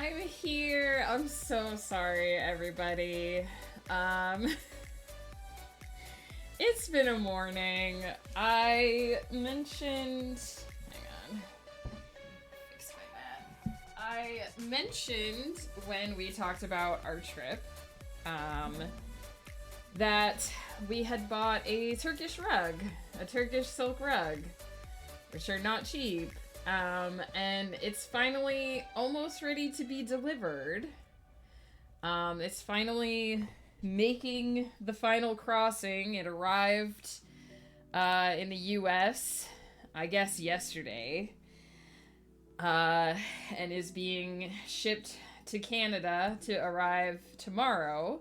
I'm here. I'm so sorry, everybody. It's been a morning. I mentioned... Hang on. Fix my mat. I mentioned when we talked about our trip, that we had bought a Turkish rug. A Turkish silk rug. Which are not cheap. And it's finally almost ready to be delivered. It's finally making the final crossing. It arrived in the US, I guess yesterday, and is being shipped to Canada to arrive tomorrow.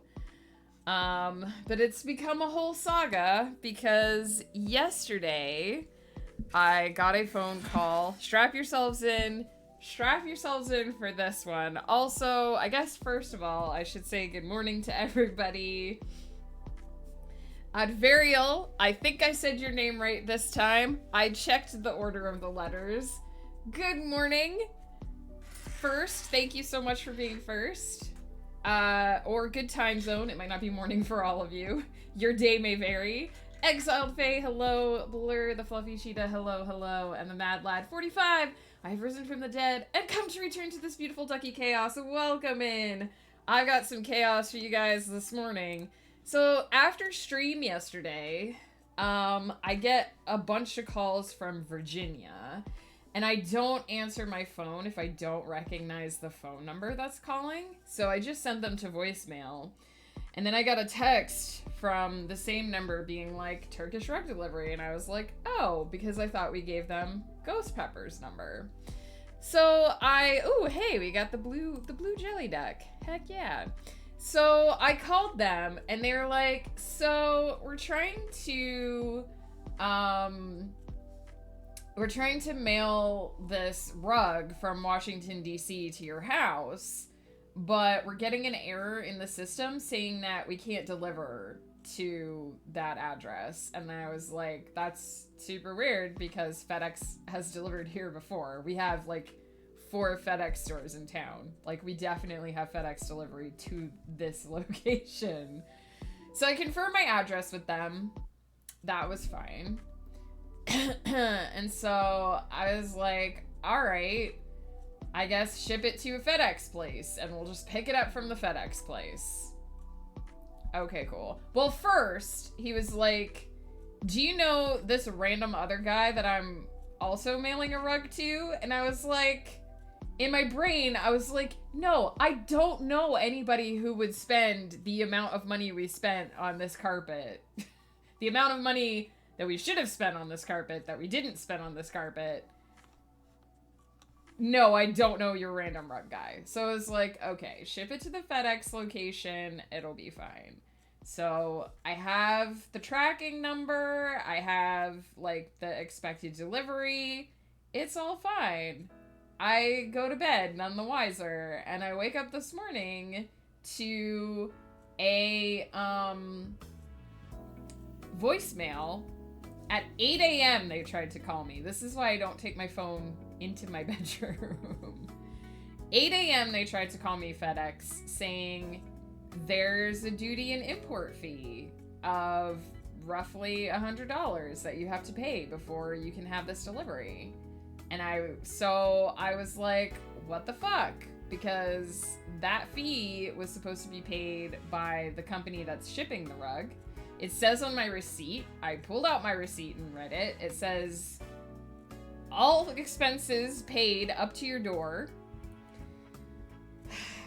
But it's become a whole saga because yesterday I got a phone call. Strap yourselves in for this one. Also, I guess first of all, I should say good morning to everybody. Adverial, I think I said your name right this time. I checked the order of the letters. Good morning. First, thank you so much for being first. Or good time zone. It might not be morning for all of you. Your day may vary. Exiled Faye, hello. Blur, the Fluffy Cheetah, hello, hello. And the Mad Lad, 45. I have risen from the dead and come to return to this beautiful ducky chaos. Welcome in. I got some chaos for you guys this morning. So after stream yesterday, I get a bunch of calls from Virginia. And I don't answer my phone if I don't recognize the phone number that's calling. So I just sent them to voicemail. And then I got a text from the same number being like, Turkish rug delivery. And I was like, oh, because I thought we gave them Ghost Pepper's number. So oh, hey, we got the blue jelly duck. Heck yeah. So I called them and they were like, so we're trying to mail this rug from Washington, D.C. to your house. But we're getting an error in the system saying that we can't deliver to that address. And I was like, that's super weird because FedEx has delivered here before. We have like 4 FedEx stores in town. Like we definitely have FedEx delivery to this location. So I confirmed my address with them. That was fine. And so I was like, all right. I guess ship it to a FedEx place and we'll just pick it up from the FedEx place. Okay, cool. Well, first, he was like, do you know this random other guy that I'm also mailing a rug to? And I was like, in my brain, I was like, no, I don't know anybody who would spend the amount of money we spent on this carpet. The amount of money that we should have spent on this carpet that we didn't spend on this carpet. No, I don't know your random rug guy. So I was like, okay, ship it to the FedEx location. It'll be fine. So I have the tracking number. I have like the expected delivery. It's all fine. I go to bed none the wiser. And I wake up this morning to a voicemail. At 8 a.m. they tried to call me. This is why I don't take my phone into my bedroom. 8 a.m. they tried to call me FedEx saying there's a duty and import fee of roughly $100 that you have to pay before you can have this delivery. And I was like, what the fuck? Because that fee was supposed to be paid by the company that's shipping the rug. It says on my receipt, I pulled out my receipt and read it. It says, all expenses paid up to your door.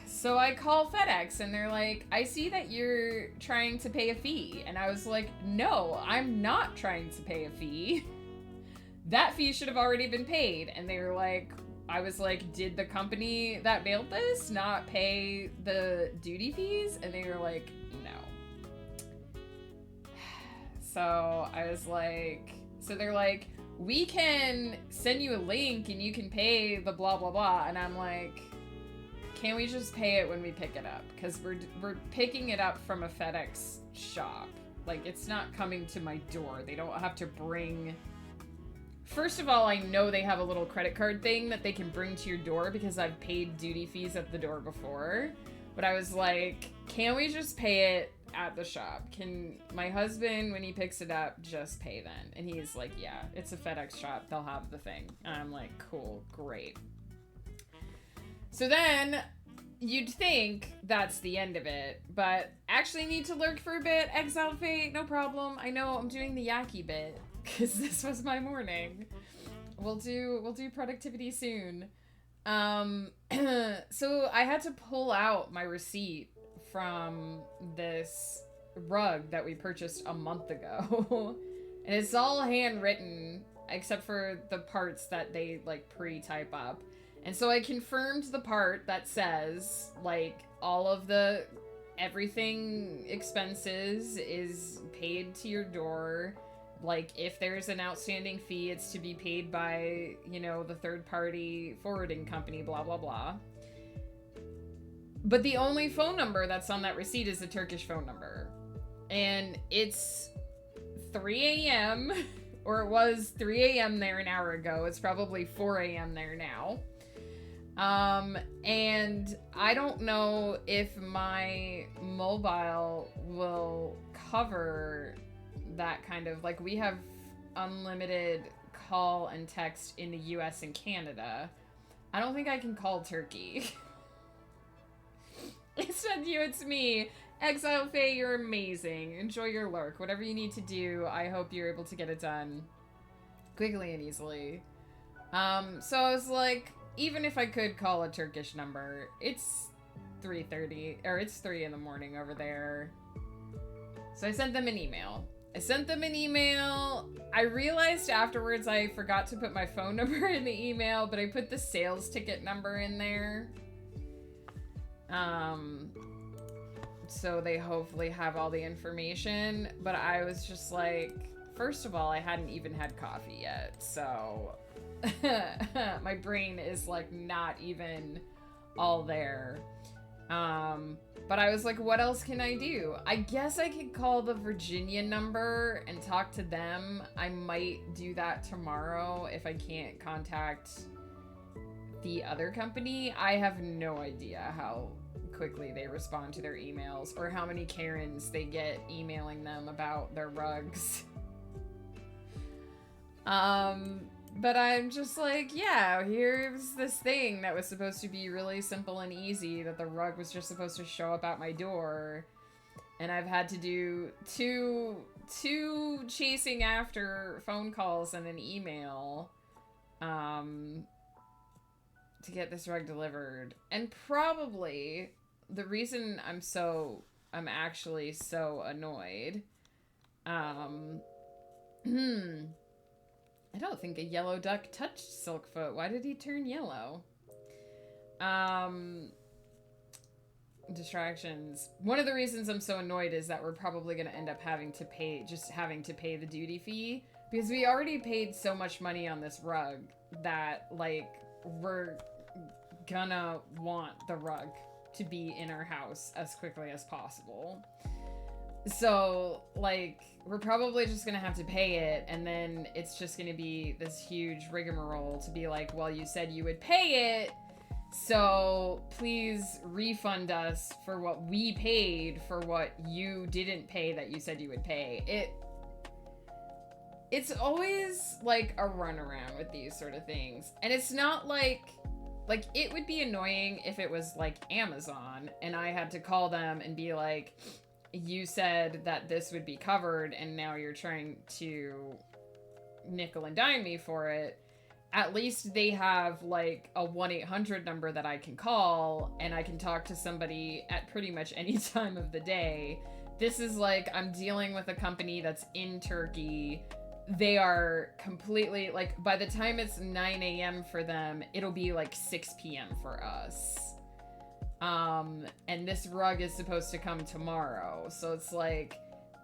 So I call FedEx and they're like, I see that you're trying to pay a fee. And I was like, no, I'm not trying to pay a fee. That fee should have already been paid. And they were like, I was like, did the company that mailed this not pay the duty fees? And they were like, no. So I was like, so they're like, we can send you a link and you can pay the blah, blah, blah. And I'm like, can we just pay it when we pick it up? Because we're picking it up from a FedEx shop. Like, it's not coming to my door. They don't have to bring First of all, I know they have a little credit card thing that they can bring to your door because I've paid duty fees at the door before. But I was like, can we just pay it at the shop? Can my husband, when he picks it up, just pay then? And he's like, yeah, it's a FedEx shop. They'll have the thing. And I'm like, cool, great. So then you'd think that's the end of it, but actually need to lurk for a bit. Exile Fate, no problem. I know I'm doing the Yaki bit because this was my morning. We'll do productivity soon. So I had to pull out my receipt from this rug that we purchased a month ago. And it's all handwritten except for the parts that they like pre-type up. And so I confirmed the part that says like all of the everything expenses is paid to your door. Like, if there's an outstanding fee, it's to be paid by, you know, the third-party forwarding company, blah, blah, blah. But the only phone number that's on that receipt is a Turkish phone number. And it's 3 a.m., or it was 3 a.m. there an hour ago. It's probably 4 a.m. there now. And I don't know if my mobile will cover that kind of, like, we have unlimited call and text in the US and Canada. I don't think I can call Turkey. It's not you, it's me. Exile Faye, you're amazing. Enjoy your lurk. Whatever you need to do, I hope you're able to get it done quickly and easily. So I was like, even if I could call a Turkish number, it's 3:30, or it's 3 in the morning over there. So I sent them an email. I realized afterwards I forgot to put my phone number in the email, but I put the sales ticket number in there. So they hopefully have all the information, but I was just like, first of all, I hadn't even had coffee yet, so my brain is like not even all there. But I was like, what else can I do? I guess I could call the Virginia number and talk to them. I might do that tomorrow if I can't contact the other company. I have no idea how quickly they respond to their emails or how many Karens they get emailing them about their rugs. But I'm just like, yeah, here's this thing that was supposed to be really simple and easy, that the rug was just supposed to show up at my door. And I've had to do two chasing after phone calls and an email to get this rug delivered. And probably the reason I'm actually so annoyed, I don't think a yellow duck touched Silkfoot. Why did he turn yellow? Distractions. One of the reasons I'm so annoyed is that we're probably going to end up having to pay the duty fee, because we already paid so much money on this rug that, like, we're gonna want the rug to be in our house as quickly as possible. So, like, we're probably just gonna have to pay it, and then it's just gonna be this huge rigmarole to be like, well, you said you would pay it, so please refund us for what we paid for what you didn't pay that you said you would pay. It's always, like, a runaround with these sort of things. And it's not like, it would be annoying if it was, like, Amazon, and I had to call them and be like, you said that this would be covered, and now you're trying to nickel and dime me for it. At least they have, like, a 1-800 number that I can call, and I can talk to somebody at pretty much any time of the day. This is like, I'm dealing with a company that's in Turkey. They are completely, like, by the time it's 9 a.m. for them, it'll be like 6 p.m. for us. And this rug is supposed to come tomorrow. So it's like,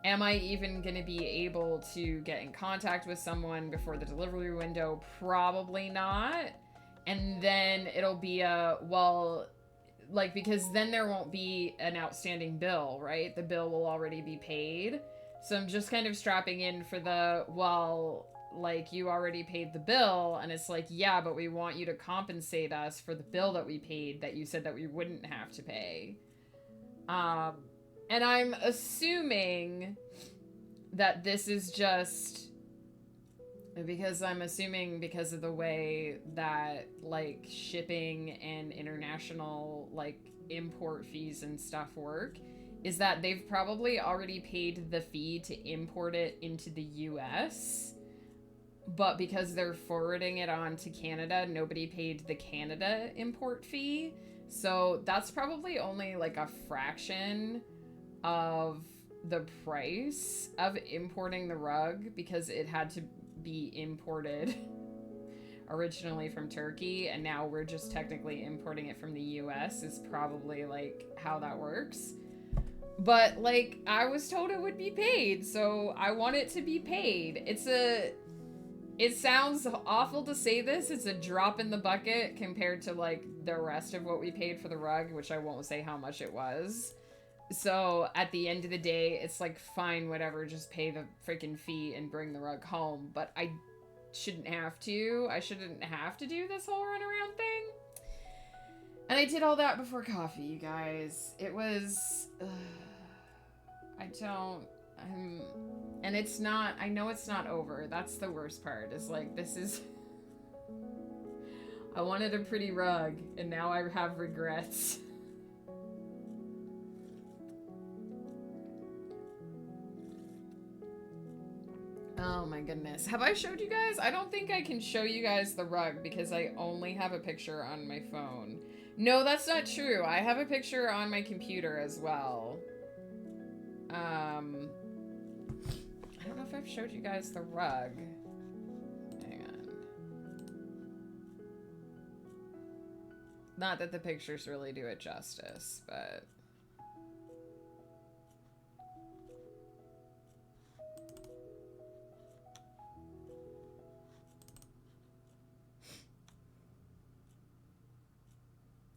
am I even going to be able to get in contact with someone before the delivery window? Probably not. And then it'll be because then there won't be an outstanding bill, right? The bill will already be paid. So I'm just kind of strapping in for like, you already paid the bill. And it's like, yeah, but we want you to compensate us for the bill that we paid that you said that we wouldn't have to pay. And I'm assuming that this is just because because of the way that, like, shipping and international, like, import fees and stuff work, is that they've probably already paid the fee to import it into the US, but because they're forwarding it on to Canada, nobody paid the Canada import fee. So that's probably only like a fraction of the price of importing the rug, because it had to be imported originally from Turkey, and now we're just technically importing it from the US, is probably like how that works. But, like, I was told it would be paid, so I want it to be paid. It sounds awful to say this, it's a drop in the bucket compared to, like, the rest of what we paid for the rug, which I won't say how much it was. So, at the end of the day, it's like, fine, whatever, just pay the freaking fee and bring the rug home. But I shouldn't have to. I shouldn't have to do this whole runaround thing. And I did all that before coffee, you guys. It was... and it's not, I know it's not over. That's the worst part, is like, this is, I wanted a pretty rug, and now I have regrets. Oh my goodness. Have I showed you guys? I don't think I can show you guys the rug because I only have a picture on my phone. No, that's not true. I have a picture on my computer as well. I don't know if I've showed you guys the rug. Hang on. Not that the pictures really do it justice, but...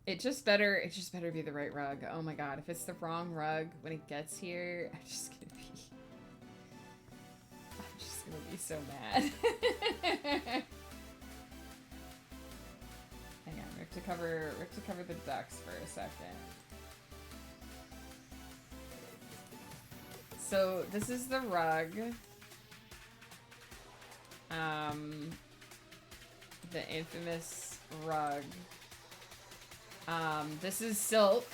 It just better be the right rug. Oh my god, if it's the wrong rug when it gets here, I'm just gonna be so mad. Hang on, we have to cover the ducks for a second. So this is the rug. The infamous rug. This is silk,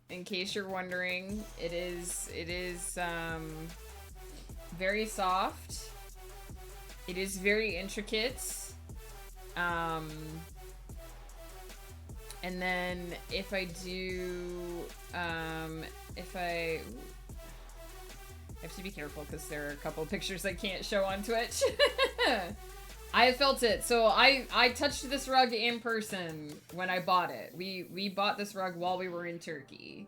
in case you're wondering. It is very soft. It is very intricate. And then if I do, if I have to be careful because there are a couple of pictures I can't show on Twitch. I have felt it. So I touched this rug in person when I bought it. We bought this rug while we were in Turkey.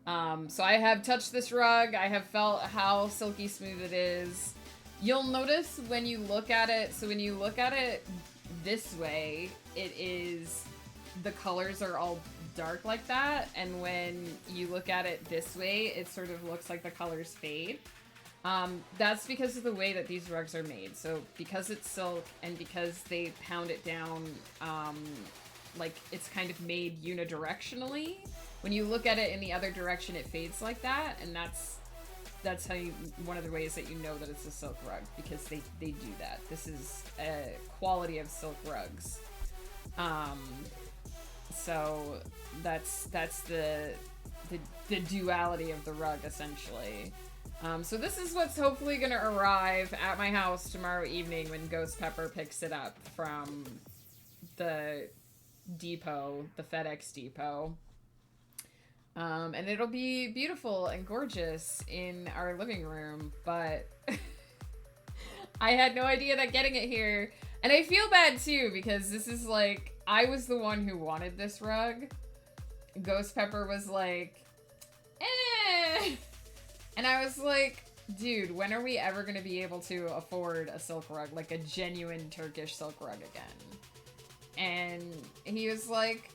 So I have touched this rug. I have felt how silky smooth it is. You'll notice when you look at it, so when you look at it this way, it is, the colors are all dark like that. And when you look at it this way, it sort of looks like the colors fade. That's because of the way that these rugs are made. So because it's silk and because they pound it down, like it's kind of made unidirectionally. When you look at it in the other direction, it fades like that. And that's how you, one of the ways that you know that it's a silk rug, because they do that. This is a quality of silk rugs. So that's the duality of the rug, essentially. So this is what's hopefully going to arrive at my house tomorrow evening when Ghost Pepper picks it up from the depot, the FedEx depot. And it'll be beautiful and gorgeous in our living room, but I had no idea that getting it here, and I feel bad too, because this is like, I was the one who wanted this rug. Ghost Pepper was like, eh. And I was like, dude, when are we ever going to be able to afford a silk rug, like a genuine Turkish silk rug again? And he was like,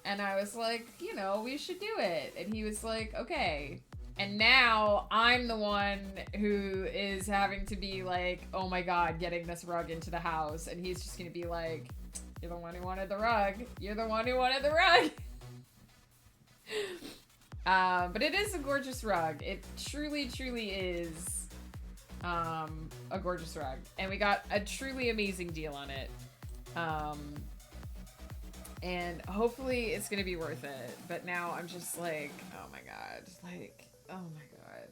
and I was like, you know, we should do it. And he was like, okay. And now I'm the one who is having to be like, oh my god, getting this rug into the house. And he's just gonna be like, you're the one who wanted the rug. You're the one who wanted the rug. But it is a gorgeous rug. It truly, truly is a gorgeous rug. And we got a truly amazing deal on it. And hopefully it's gonna be worth it. But now I'm just like, oh my god. Like, oh my god.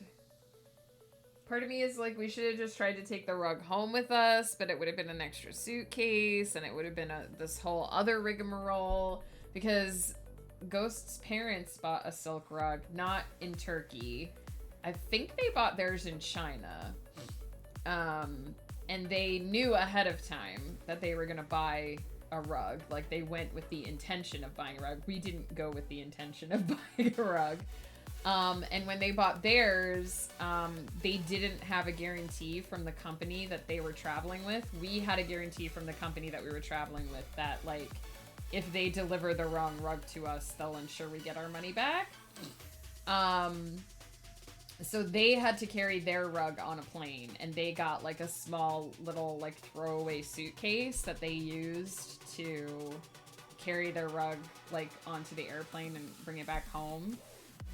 Part of me is like, we should have just tried to take the rug home with us, but it would have been an extra suitcase, and it would have been this whole other rigmarole, because Ghost's parents bought a silk rug, not in Turkey. I think they bought theirs in China. And they knew ahead of time that they were gonna buy a rug. Like, they went with the intention of buying a rug. We didn't go with the intention of buying a rug. And when they bought theirs, they didn't have a guarantee from the company that they were traveling with. We had a guarantee from the company that we were traveling with that, like, if they deliver the wrong rug to us, they'll ensure we get our money back. So they had to carry their rug on a plane, and they got like a small little like throwaway suitcase that they used to carry their rug like onto the airplane and bring it back home.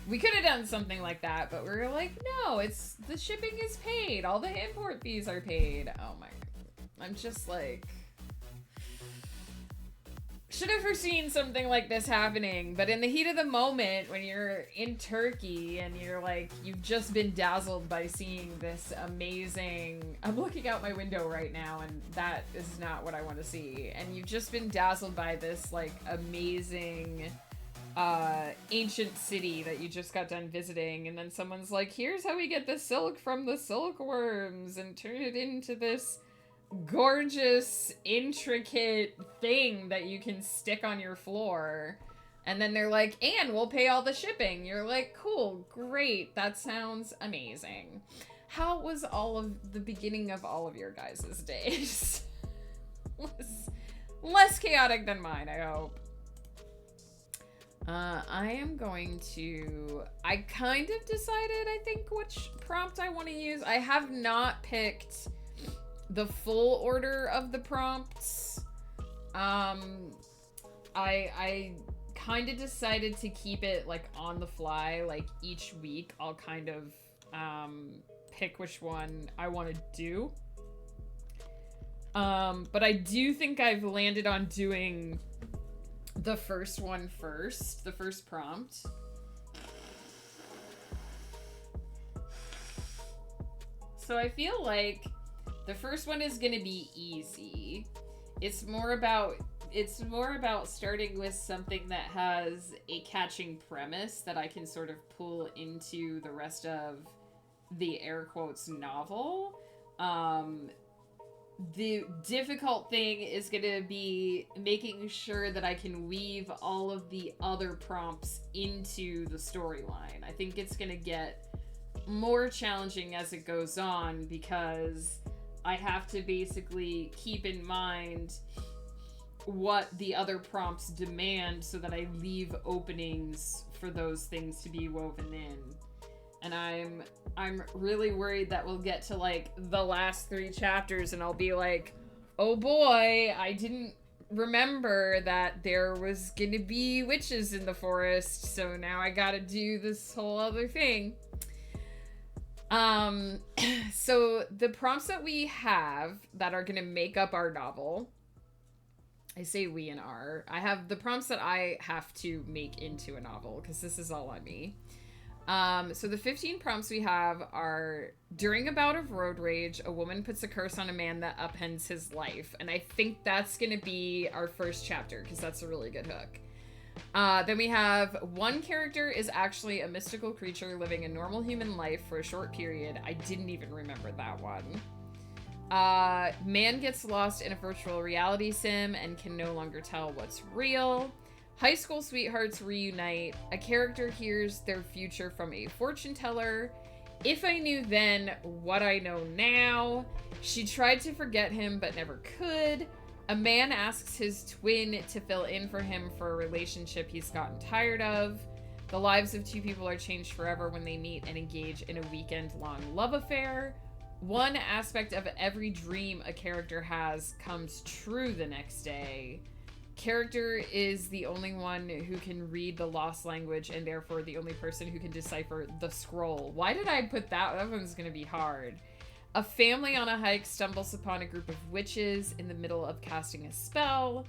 We could have done something like that, but we were like, no, it's the shipping is paid. All the import fees are paid. Oh my god. I'm just like, should have foreseen something like this happening, but in the heat of the moment, when you're in Turkey and you're like, you've just been dazzled by seeing this amazing, I'm looking out my window right now and that is not what I want to see, and you've just been dazzled by this like amazing ancient city that you just got done visiting, and then someone's like, here's how we get the silk from the silkworms and turn it into this gorgeous, intricate thing that you can stick on your floor. And then they're like, and we'll pay all the shipping. You're like, cool, great, that sounds amazing. How was all of the beginning of all of your guys' days? less chaotic than mine, I hope. I am going to... I kind of decided, I think, which prompt I want to use. I have not picked the full order of the prompts. I kind of decided to keep it like on the fly. Like each week I'll kind of pick which one I want to do. But I do think I've landed on doing the first one first, the first prompt. So I feel like the first one is gonna be easy. It's more about starting with something that has a catching premise that I can sort of pull into the rest of the air quotes novel. The difficult thing is gonna be making sure that I can weave all of the other prompts into the storyline. I think it's gonna get more challenging as it goes on, because I have to basically keep in mind what the other prompts demand so that I leave openings for those things to be woven in. And I'm really worried that we'll get to like the last 3 chapters and I'll be like, oh boy, I didn't remember that there was gonna be witches in the forest, so now I gotta do this whole other thing. So the prompts that we have that are gonna make up our novel, I say we and our, I have the prompts that I have to make into a novel, because this is all on me. So the 15 prompts we have are: during a bout of road rage, a woman puts a curse on a man that upends his life. And I think that's gonna be our first chapter, because that's a really good hook. Then we have: one character is actually a mystical creature living a normal human life for a short period. I didn't even remember that one. Man gets lost in a virtual reality sim and can no longer tell what's real. High school sweethearts reunite. A character hears their future from a fortune teller. If I knew then what I know now. She tried to forget him but never could. A man asks his twin to fill in for him for a relationship he's gotten tired of. The lives of two people are changed forever when they meet and engage in a weekend-long love affair. One aspect of every dream a character has comes true the next day. Character is the only one who can read the lost language and therefore the only person who can decipher the scroll. Why did I put that? That one's gonna be hard. A family on a hike stumbles upon a group of witches in the middle of casting a spell.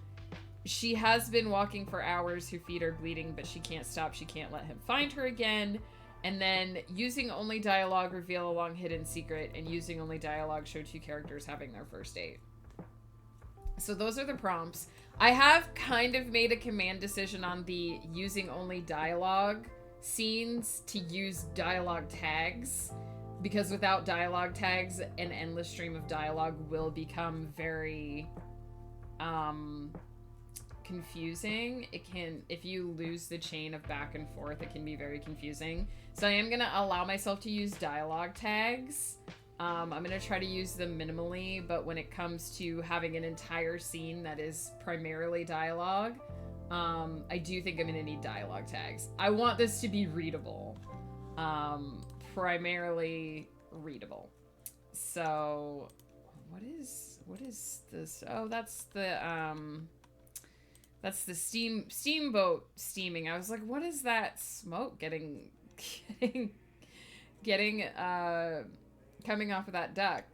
She has been walking for hours, her feet are bleeding, but she can't stop. She can't let him find her again. And then using only dialogue reveal a long hidden secret, and using only dialogue show two characters having their first date. So those are the prompts. I have kind of made a command decision on the using only dialogue scenes to use dialogue tags, because without dialogue tags, an endless stream of dialogue will become very confusing. It can, if you lose the chain of back and forth, it can be very confusing. So I am gonna allow myself to use dialogue tags. I'm gonna try to use them minimally, but when it comes to having an entire scene that is primarily dialogue, I do think I'm gonna need dialogue tags. I want this to be readable. Primarily readable. So what is this? Oh, that's the steamboat steaming. I was like, what is that smoke getting coming off of that duck?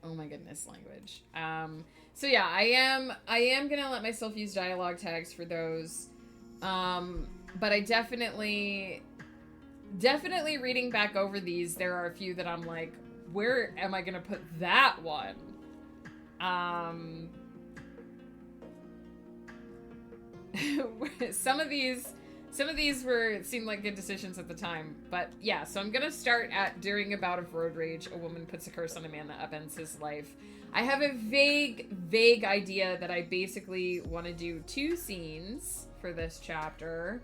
Oh my goodness, language. So yeah, I am gonna let myself use dialogue tags for those. But I definitely reading back over these, there are a few that I'm like, where am I gonna put that one? Some of these seemed like good decisions at the time, but yeah. So I'm gonna start at during a bout of road rage, a woman puts a curse on a man that upends his life. I have a vague idea that I basically want to do 2 scenes for this chapter,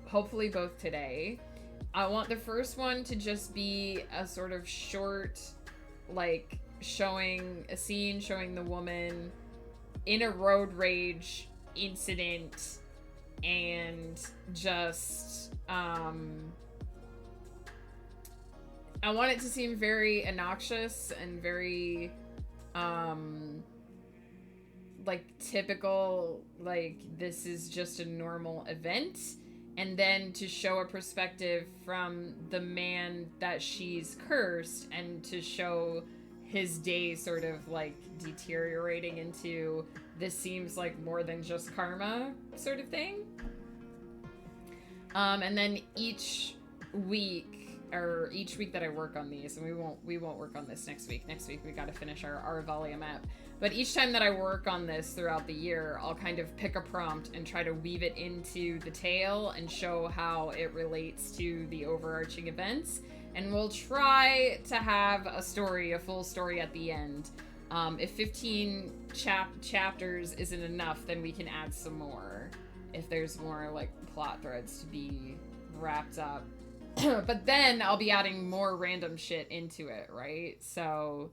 hopefully both today. I want the first one to just be a sort of short, like showing a scene, showing the woman in a road rage incident, and just I want it to seem very obnoxious and very like typical, like this is just a normal event, and then to show a perspective from the man that she's cursed, and to show his day sort of like deteriorating into this seems like more than just karma sort of thing. And then each week that I work on these, and we won't work on this next week. Next week we got to finish our Aravalia map. But each time that I work on this throughout the year, I'll kind of pick a prompt and try to weave it into the tale and show how it relates to the overarching events. And we'll try to have a full story at the end. If 15 chapters isn't enough, then we can add some more if there's more like plot threads to be wrapped up. But then I'll be adding more random shit into it, right? So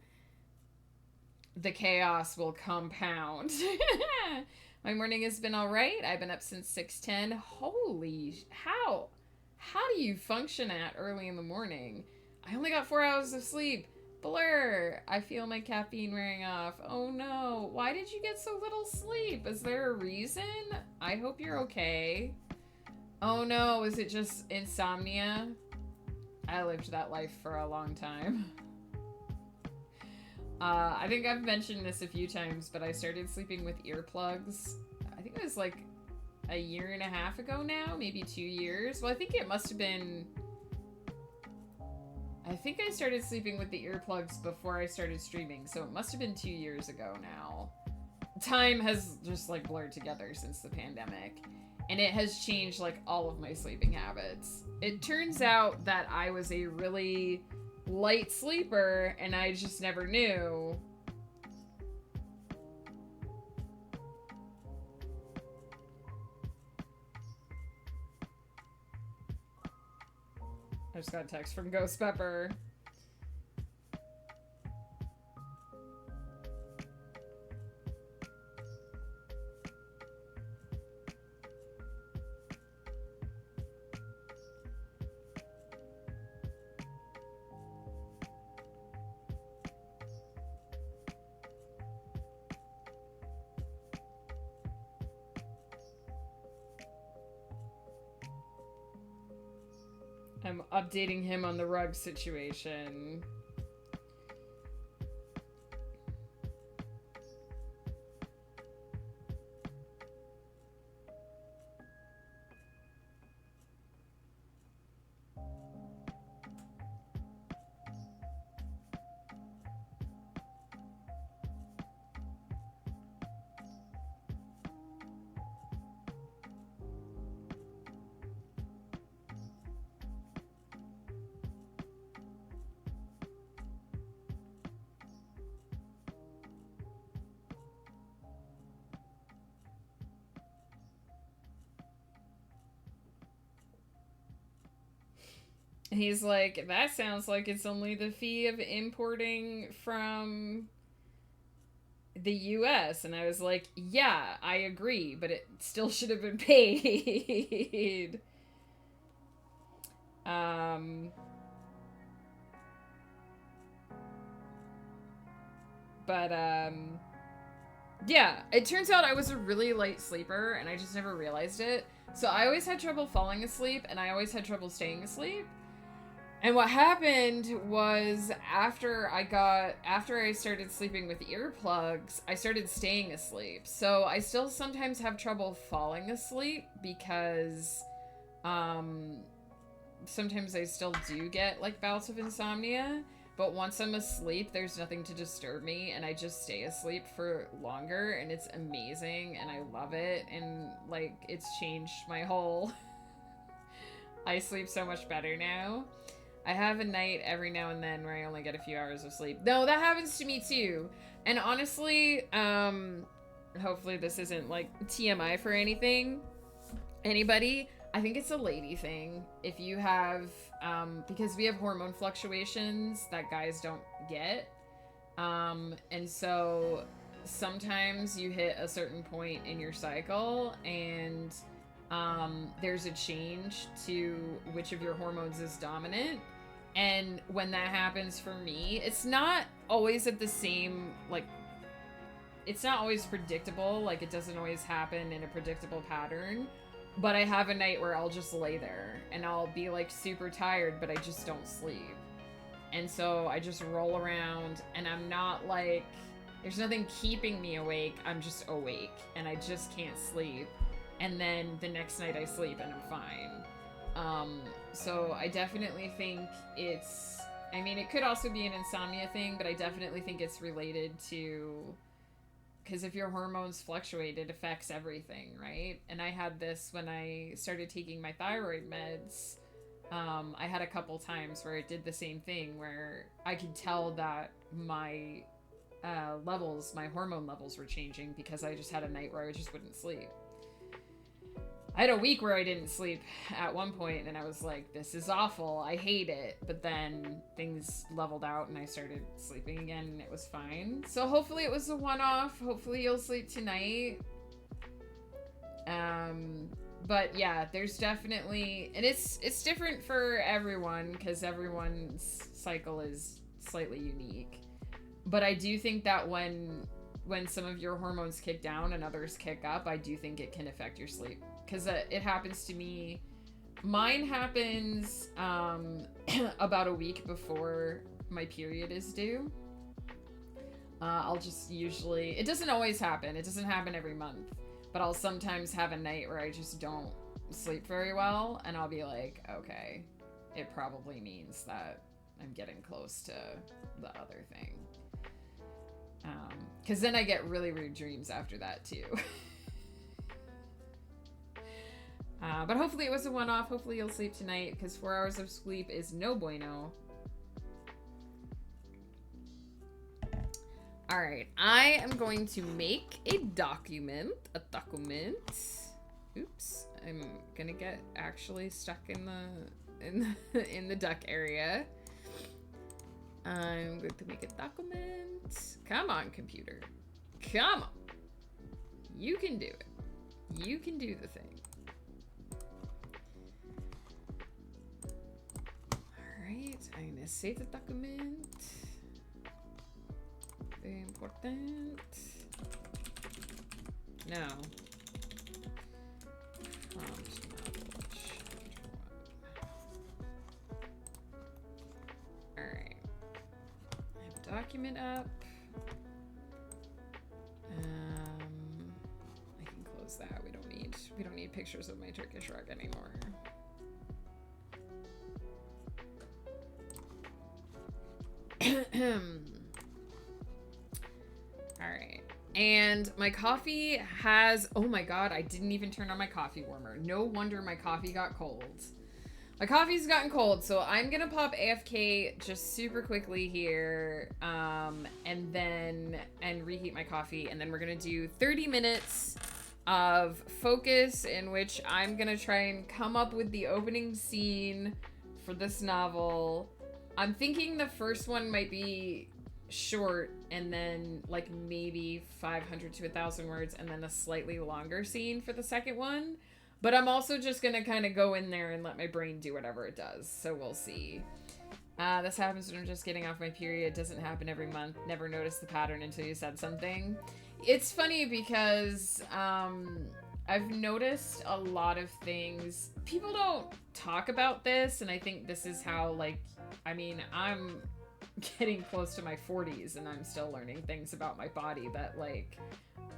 the chaos will compound. My morning has been all right. I've been up since 6:10. Holy, how do you function at early in the morning? I only got 4 hours of sleep. Blur. I feel my caffeine wearing off. Oh no. Why did you get so little sleep? Is there a reason? I hope you're okay. Oh no, is it just insomnia? I lived that life for a long time. I think I've mentioned this a few times, but I started sleeping with earplugs. I think it was like a year and a half ago now, maybe 2 years. Well, I think it must have been... I think I started sleeping with the earplugs before I started streaming, so it must have been 2 years ago now. Time has just like blurred together since the pandemic, and it has changed like all of my sleeping habits. It turns out that I was a really light sleeper and I just never knew. I just got a text from Ghost Pepper. I'm updating him on the rug situation. He's like, that sounds like it's only the fee of importing from the US. And I was like, yeah, I agree, but it still should have been paid. But yeah, it turns out I was a really light sleeper and I just never realized it. So I always had trouble falling asleep and I always had trouble staying asleep. And what happened was after I started sleeping with earplugs, I started staying asleep. So I still sometimes have trouble falling asleep because sometimes I still do get like bouts of insomnia. But once I'm asleep, there's nothing to disturb me and I just stay asleep for longer and it's amazing and I love it. And like it's changed my whole... I sleep so much better now. I have a night every now and then where I only get a few hours of sleep. No, that happens to me too. And honestly, hopefully this isn't like TMI for anybody. I think it's a lady thing. If you have, because we have hormone fluctuations that guys don't get. And so sometimes you hit a certain point in your cycle and there's a change to which of your hormones is dominant. And when that happens for me, it's not always at the same, like, it's not always predictable. Like, it doesn't always happen in a predictable pattern. But I have a night where I'll just lay there and I'll be, like, super tired, but I just don't sleep. And so I just roll around and I'm not, like, there's nothing keeping me awake. I'm just awake and I just can't sleep. And then the next night I sleep and I'm fine. So I definitely think it's, I mean, it could also be an insomnia thing, but I definitely think it's related to, because if your hormones fluctuate, it affects everything, right? And I had this when I started taking my thyroid meds. I had a couple times where it did the same thing, where I could tell that my my hormone levels were changing because I just had a night where I just wouldn't sleep. I had a week where I didn't sleep at one point, and I was like, this is awful. I hate it. But then things leveled out, and I started sleeping again, and it was fine. So hopefully it was a one-off. Hopefully you'll sleep tonight. But yeah, there's definitely... And it's different for everyone, because everyone's cycle is slightly unique. But I do think that when some of your hormones kick down and others kick up, I do think it can affect your sleep. Because it happens to me. Mine happens about a week before my period is due. I'll just usually... It doesn't always happen. It doesn't happen every month. But I'll sometimes have a night where I just don't sleep very well. And I'll be like, okay, it probably means that I'm getting close to the other thing. Because then I get really weird dreams after that too. But hopefully it was a one-off. Hopefully you'll sleep tonight, because 4 hours of sleep is no bueno. Alright, I am going to make a document. Oops, I'm gonna get actually stuck in the duck area. I'm going to make a document. Come on, computer. Come on. You can do it. You can do the thing. Alright, I'm gonna save the document. Very important. No. Prompt knowledge. document up. I can close that. We don't need pictures of my Turkish rug anymore. All right. And my coffee has, oh my God, I didn't even turn on my coffee warmer. No wonder my coffee got cold. My coffee's gotten cold, so I'm gonna pop AFK just super quickly here, and reheat my coffee, and then we're gonna do 30 minutes of focus in which I'm gonna try and come up with the opening scene for this novel. I'm thinking the first one might be short, and then like maybe 500 to 1,000 words, and then a slightly longer scene for the second one. But I'm also just going to kind of go in there and let my brain do whatever it does. So we'll see. This happens when I'm just getting off my period. Doesn't happen every month. Never noticed the pattern until you said something. It's funny because I've noticed a lot of things. People don't talk about this. And I think this is how, like, I mean, I'm getting close to my 40s and I'm still learning things about my body that, like,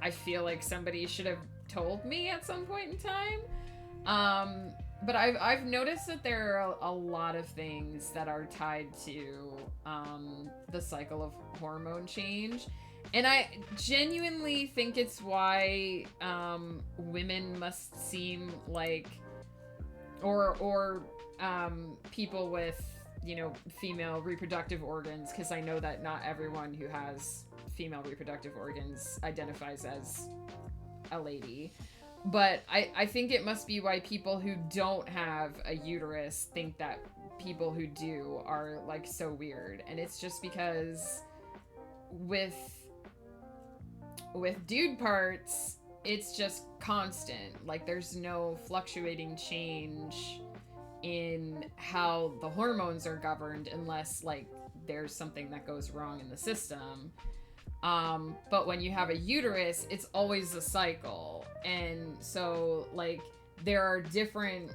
I feel like somebody should have told me at some point in time. But I've noticed that there are a lot of things that are tied to the cycle of hormone change. And I genuinely think it's why women must seem like, or people with, you know, female reproductive organs, because I know that not everyone who has female reproductive organs identifies as a lady. But I think it must be why people who don't have a uterus think that people who do are, like, so weird. And it's just because with dude parts, it's just constant. Like, there's no fluctuating change in how the hormones are governed unless, like, there's something that goes wrong in the system. But when you have a uterus, it's always a cycle. And so, like, there are different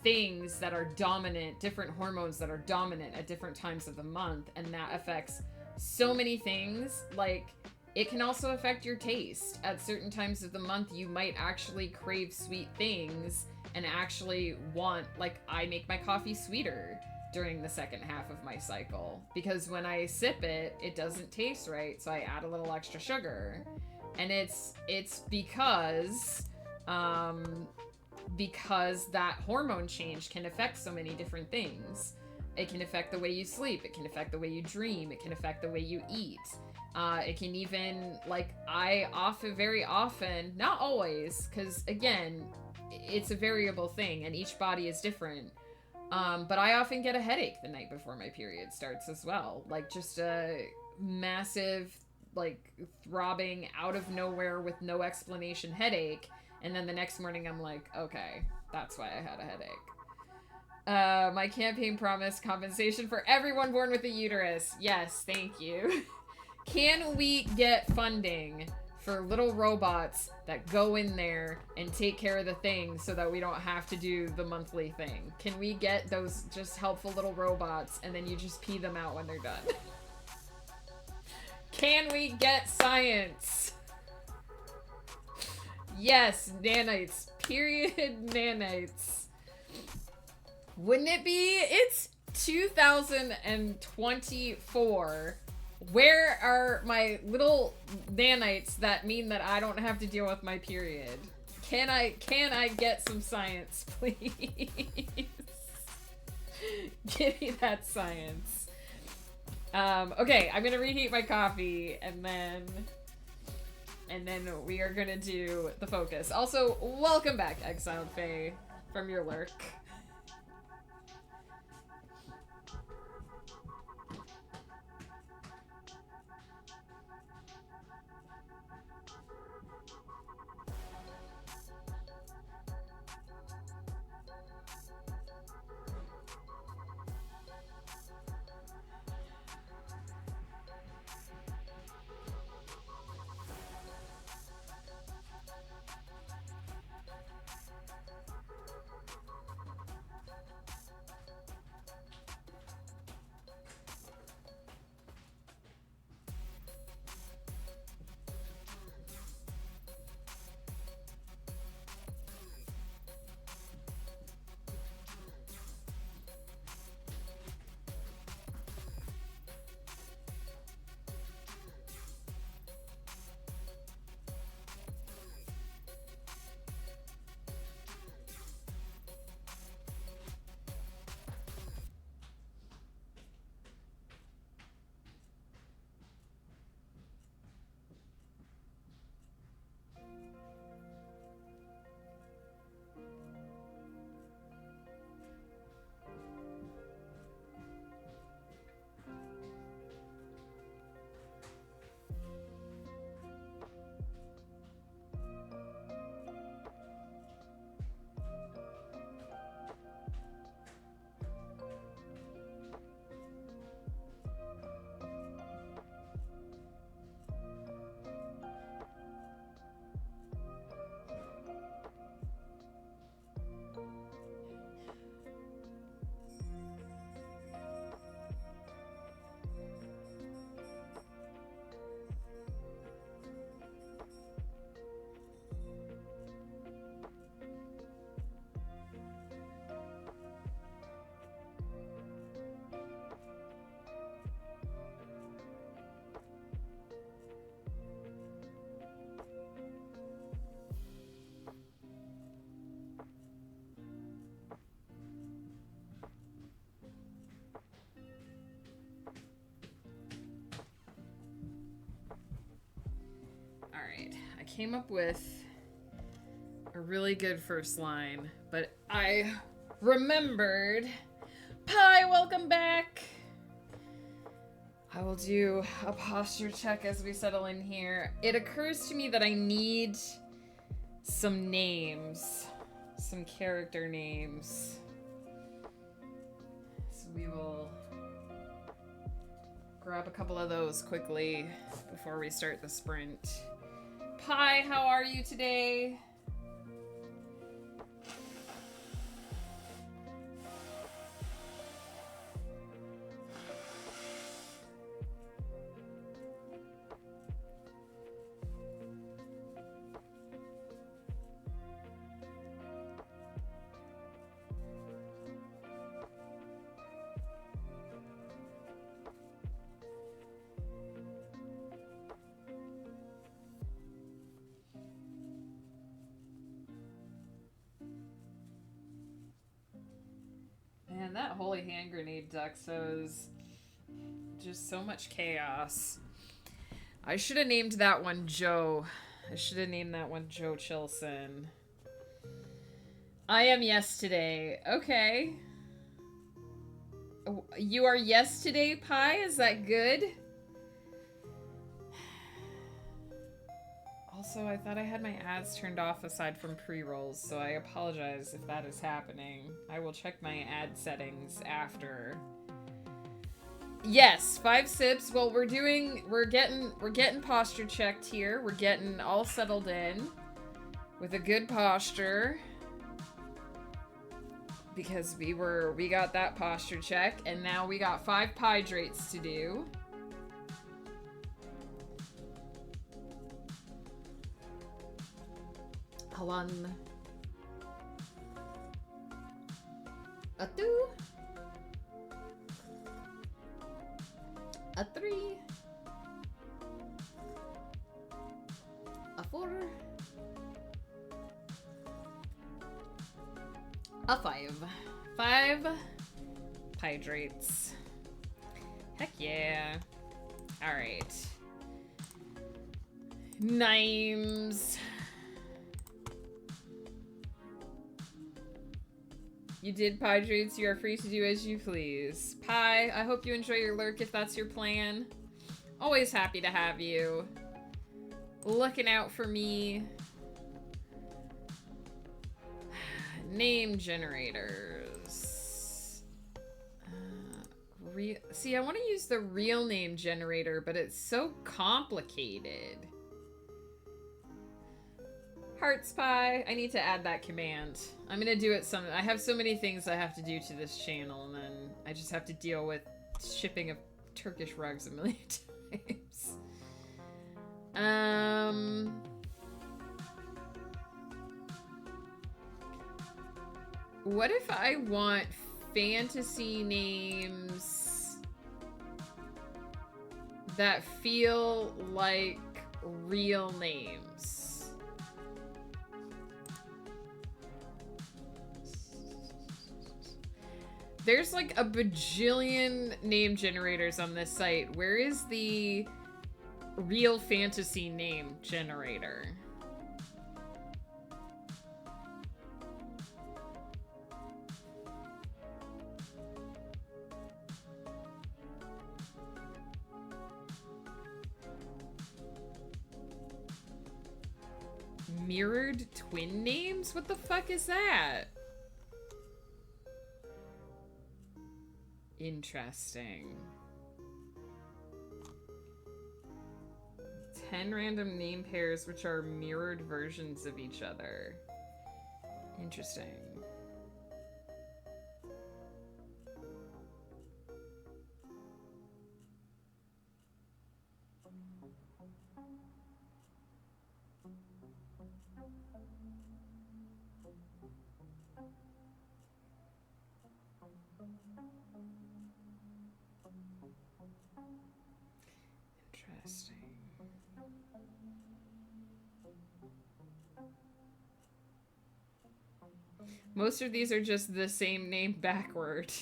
things that are dominant, different hormones that are dominant at different times of the month. And that affects so many things. Like, it can also affect your taste. At certain times of the month, you might actually crave sweet things and actually want, like, I make my coffee sweeter during the second half of my cycle, because when I sip it, it doesn't taste right, so I add a little extra sugar. And it's because that hormone change can affect so many different things. It can affect the way you sleep, it can affect the way you dream, it can affect the way you eat. It can even, like, very often, not always, because again, it's a variable thing and each body is different. But I often get a headache the night before my period starts as well. Like, just a massive, like, throbbing out of nowhere with no explanation headache. And then the next morning I'm like, okay, that's why I had a headache. My campaign promised compensation for everyone born with a uterus. Yes, thank you. Can we get funding for little robots that go in there and take care of the things so that we don't have to do the monthly thing? Can we get those just helpful little robots and then you just pee them out when they're done? Can we get science? Yes, nanites. Period nanites. Wouldn't it be? It's 2024. Where are my little nanites that mean that I don't have to deal with my period? Can I get some science, please? Give me that science. Okay, I'm gonna reheat my coffee and then we are gonna do the focus. Also, welcome back, Exiled Faye, from your lurk. I came up with a really good first line, but I remembered. Pie, welcome back. I will do a posture check as we settle in here. It occurs to me that I need some names, some character names. So we will grab a couple of those quickly before we start the sprint. Pie, how are you today? Man, that holy hand grenade duck shows just so much chaos. I should have named that one Joe. I should have named that one Joe Chilson. I am yes today. Okay. You are yes today, Pie? Is that good? Also, I thought I had my ads turned off aside from pre-rolls, so I apologize if that is happening. I will check my ad settings after. Yes, 5 sips. Well, we're getting posture checked here. We're getting all settled in with a good posture because we got that posture check, and now we got 5 hydrates to do. A 1, a 2, a 3, a 4, a 5. 5 hydrates. Heck yeah. Alright. Names. You did hydrates. You are free to do as you please. Pie, I hope you enjoy your lurk if that's your plan. Always happy to have you. Looking out for me. Name generators. See, I want to use the real name generator, but it's so complicated. Hearts Pie. I need to add that command. I'm gonna do it I have so many things I have to do to this channel, and then I just have to deal with shipping of Turkish rugs a million times. What if I want fantasy names that feel like real names? There's like a bajillion name generators on this site. Where is the real fantasy name generator? Mirrored twin names? What the fuck is that? Interesting. 10 random name pairs which are mirrored versions of each other. Interesting. Interesting. Most of these are just the same name backward.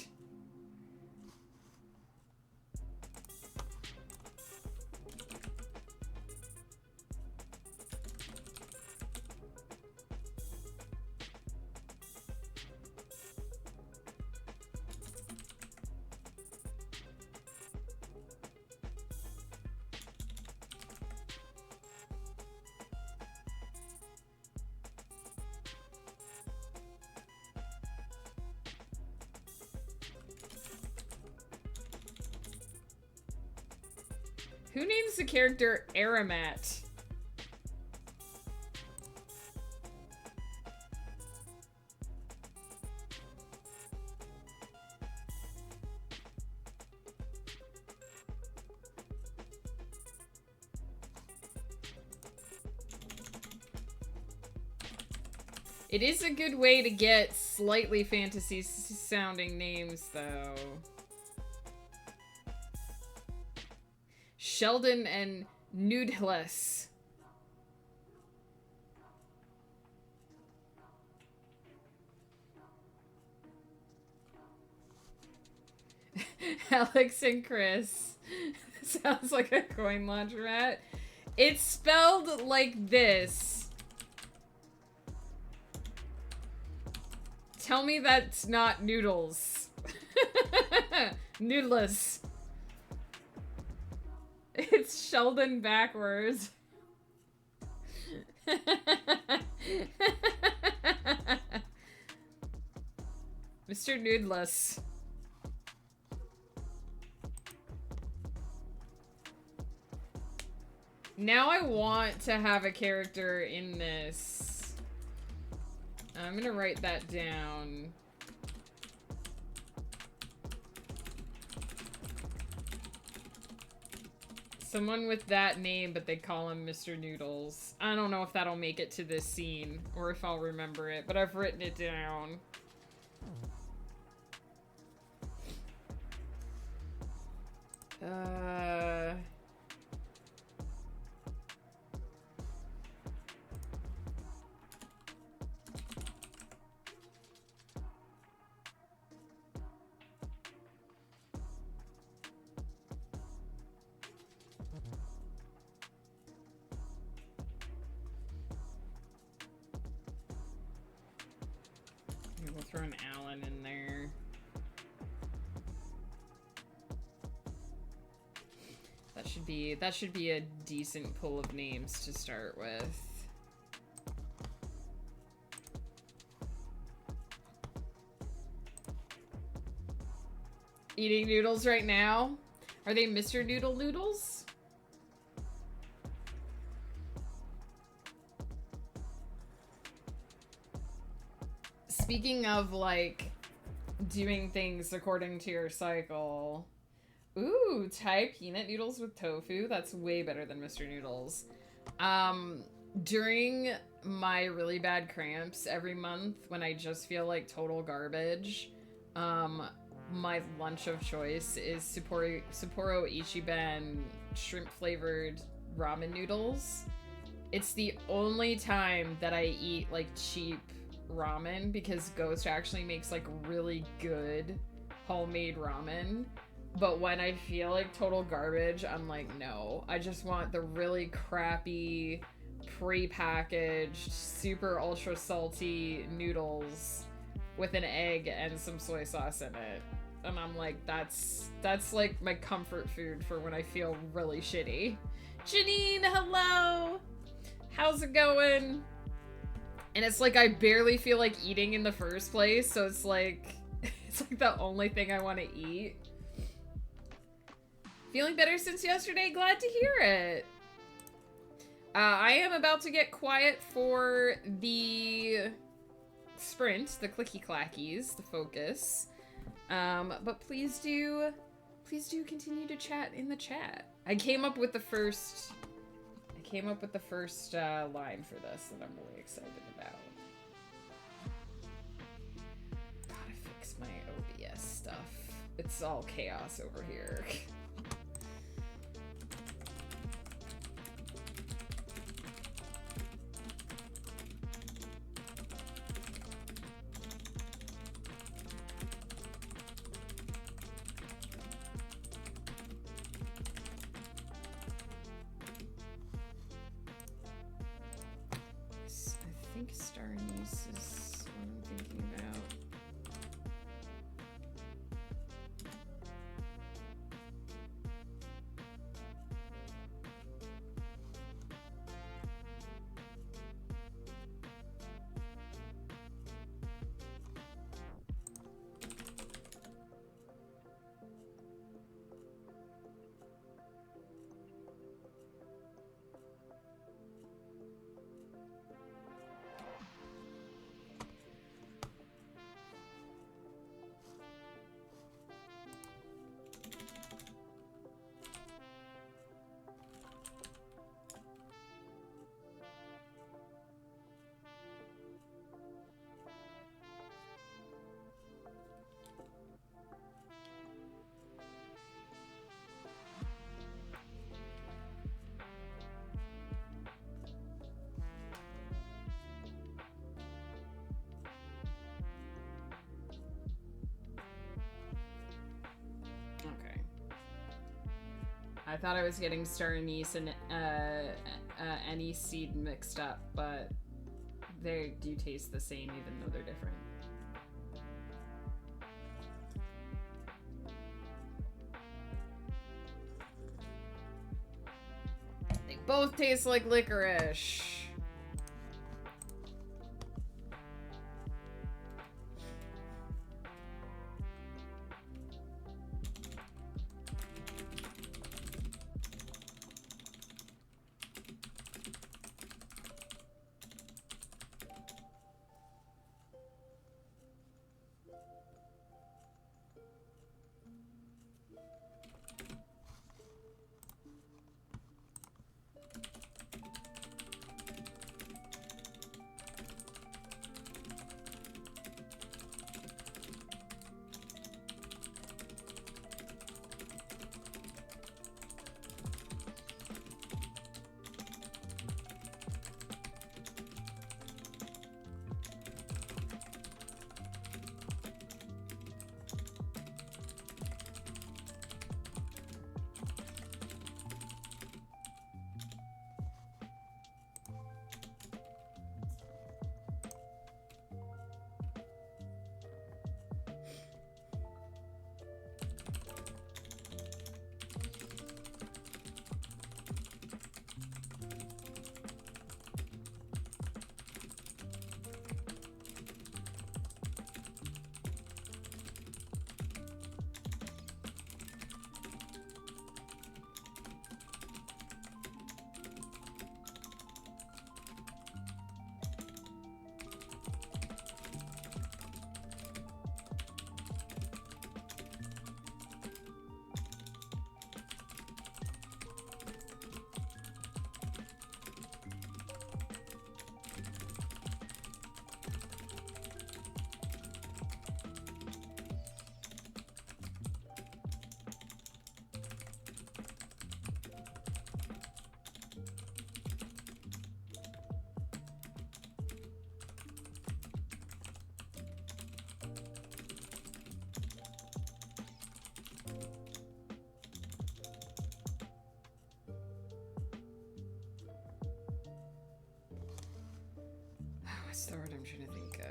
Who names the character Aramat? It is a good way to get slightly fantasy sounding names, though. Sheldon and Noodless. Alex and Chris. Sounds like a coin laundromat. It's spelled like this. Tell me that's not noodles. Noodless. It's Sheldon backwards. Mr. Noodless. Now I want to have a character in this. I'm gonna write that down. Someone with that name, but they call him Mr. Noodles. I don't know if that'll make it to this scene, or if I'll remember it, but I've written it down. We'll throw an Alan in there. That should be a decent pool of names to start with. Eating noodles right now? Are they Mr. Noodle noodles? Speaking of, like, doing things according to your cycle. Ooh, Thai peanut noodles with tofu. That's way better than Mr. Noodles. During my really bad cramps every month when I just feel like total garbage, my lunch of choice is Sapporo Ichiban shrimp-flavored ramen noodles. It's the only time that I eat, like, cheap ramen because Ghost actually makes, like, really good homemade ramen. But when I feel like total garbage, I'm like, no. I just want the really crappy, pre-packaged, super ultra salty noodles with an egg and some soy sauce in it. And I'm like, that's like my comfort food for when I feel really shitty. Janine, hello! How's it going? And it's like I barely feel like eating in the first place, so it's like the only thing I want to eat. Feeling better since yesterday? Glad to hear it. I am about to get quiet for the sprint, the clicky clackies, the focus. But please do continue to chat in the chat. I came up with the first line for this that I'm really excited about. Gotta fix my OBS stuff. It's all chaos over here. Star Niece is what I'm thinking about. I thought I was getting star anise and anise seed mixed up, but they do taste the same even though they're different. They both taste like licorice. What's the word I'm trying to think of?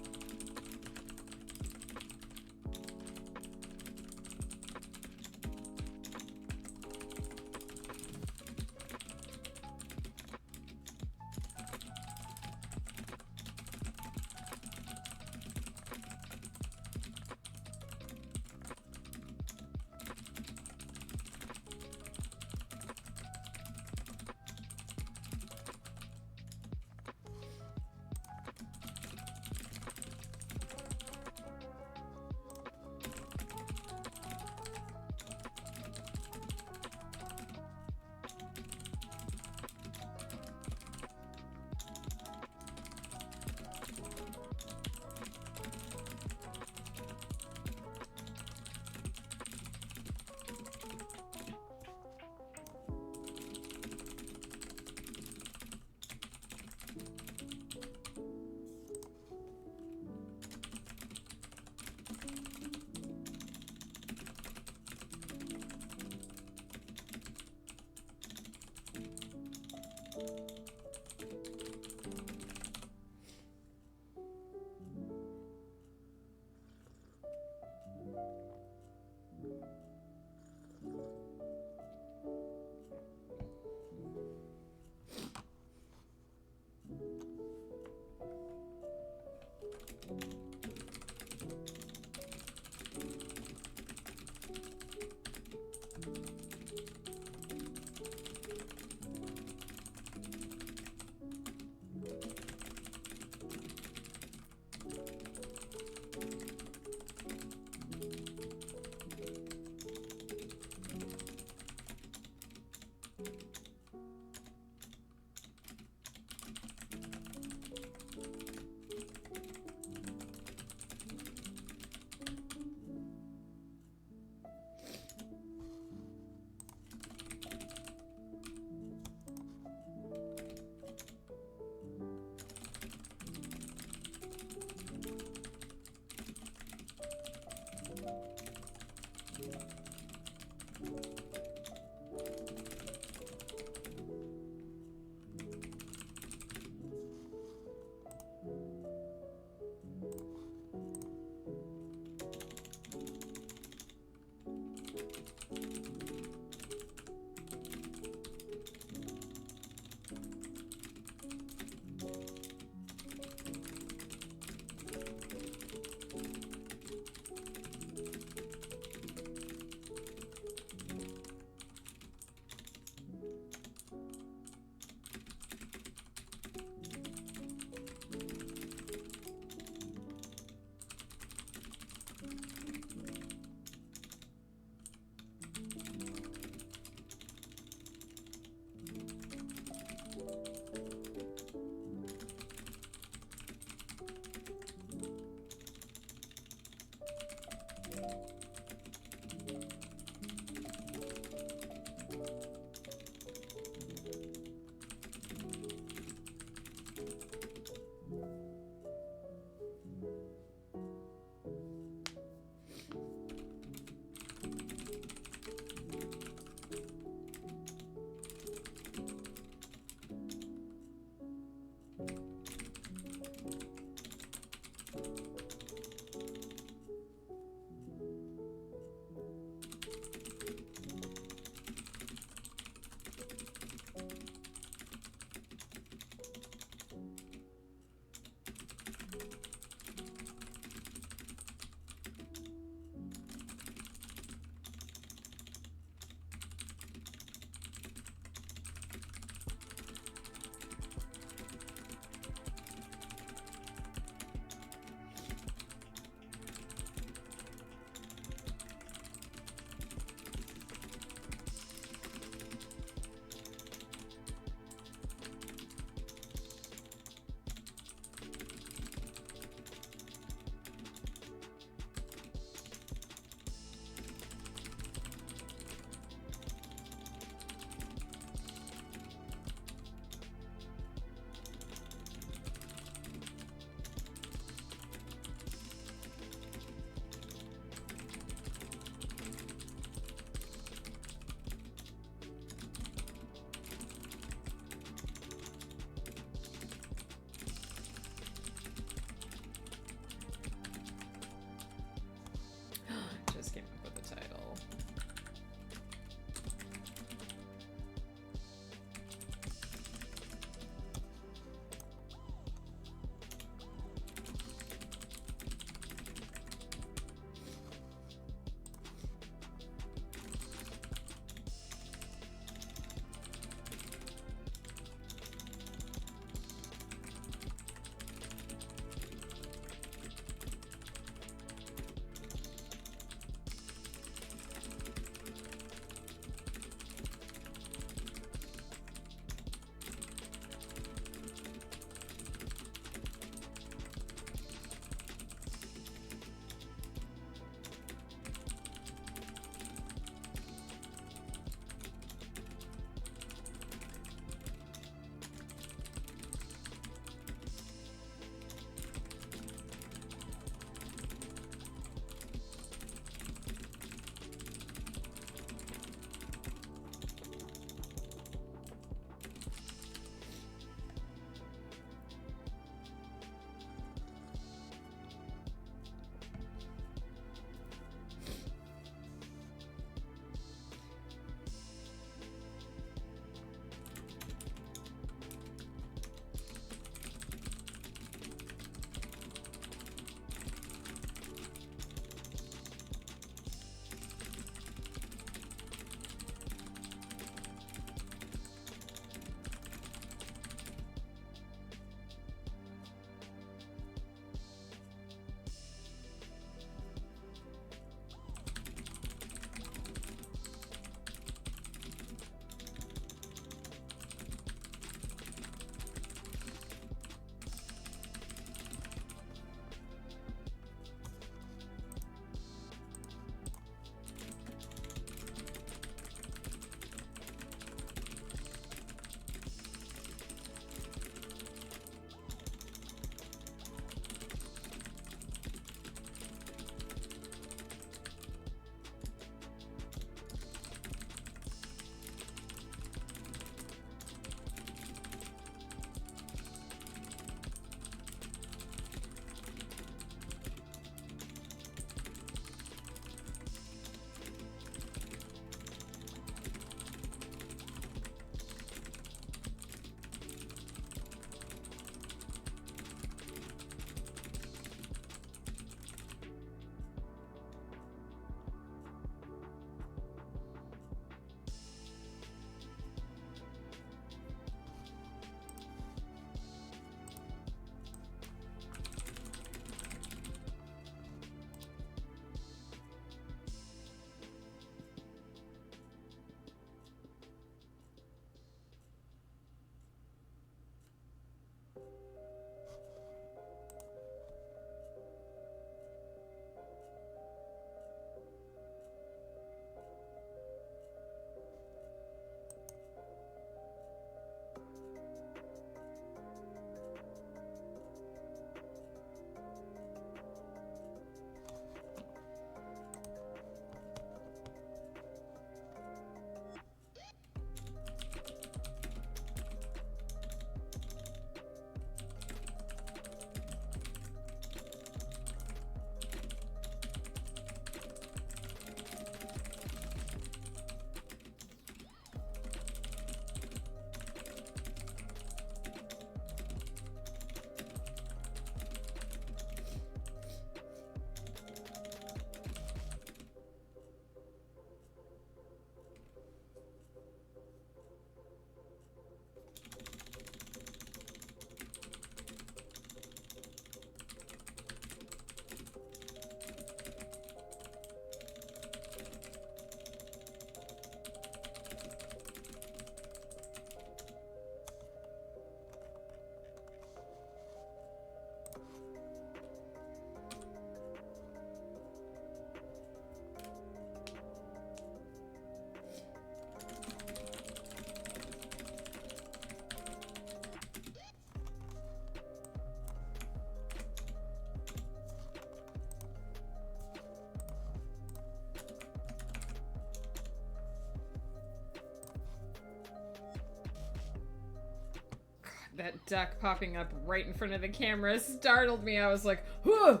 that duck popping up right in front of the camera startled me. I was like, whoa!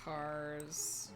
Cars.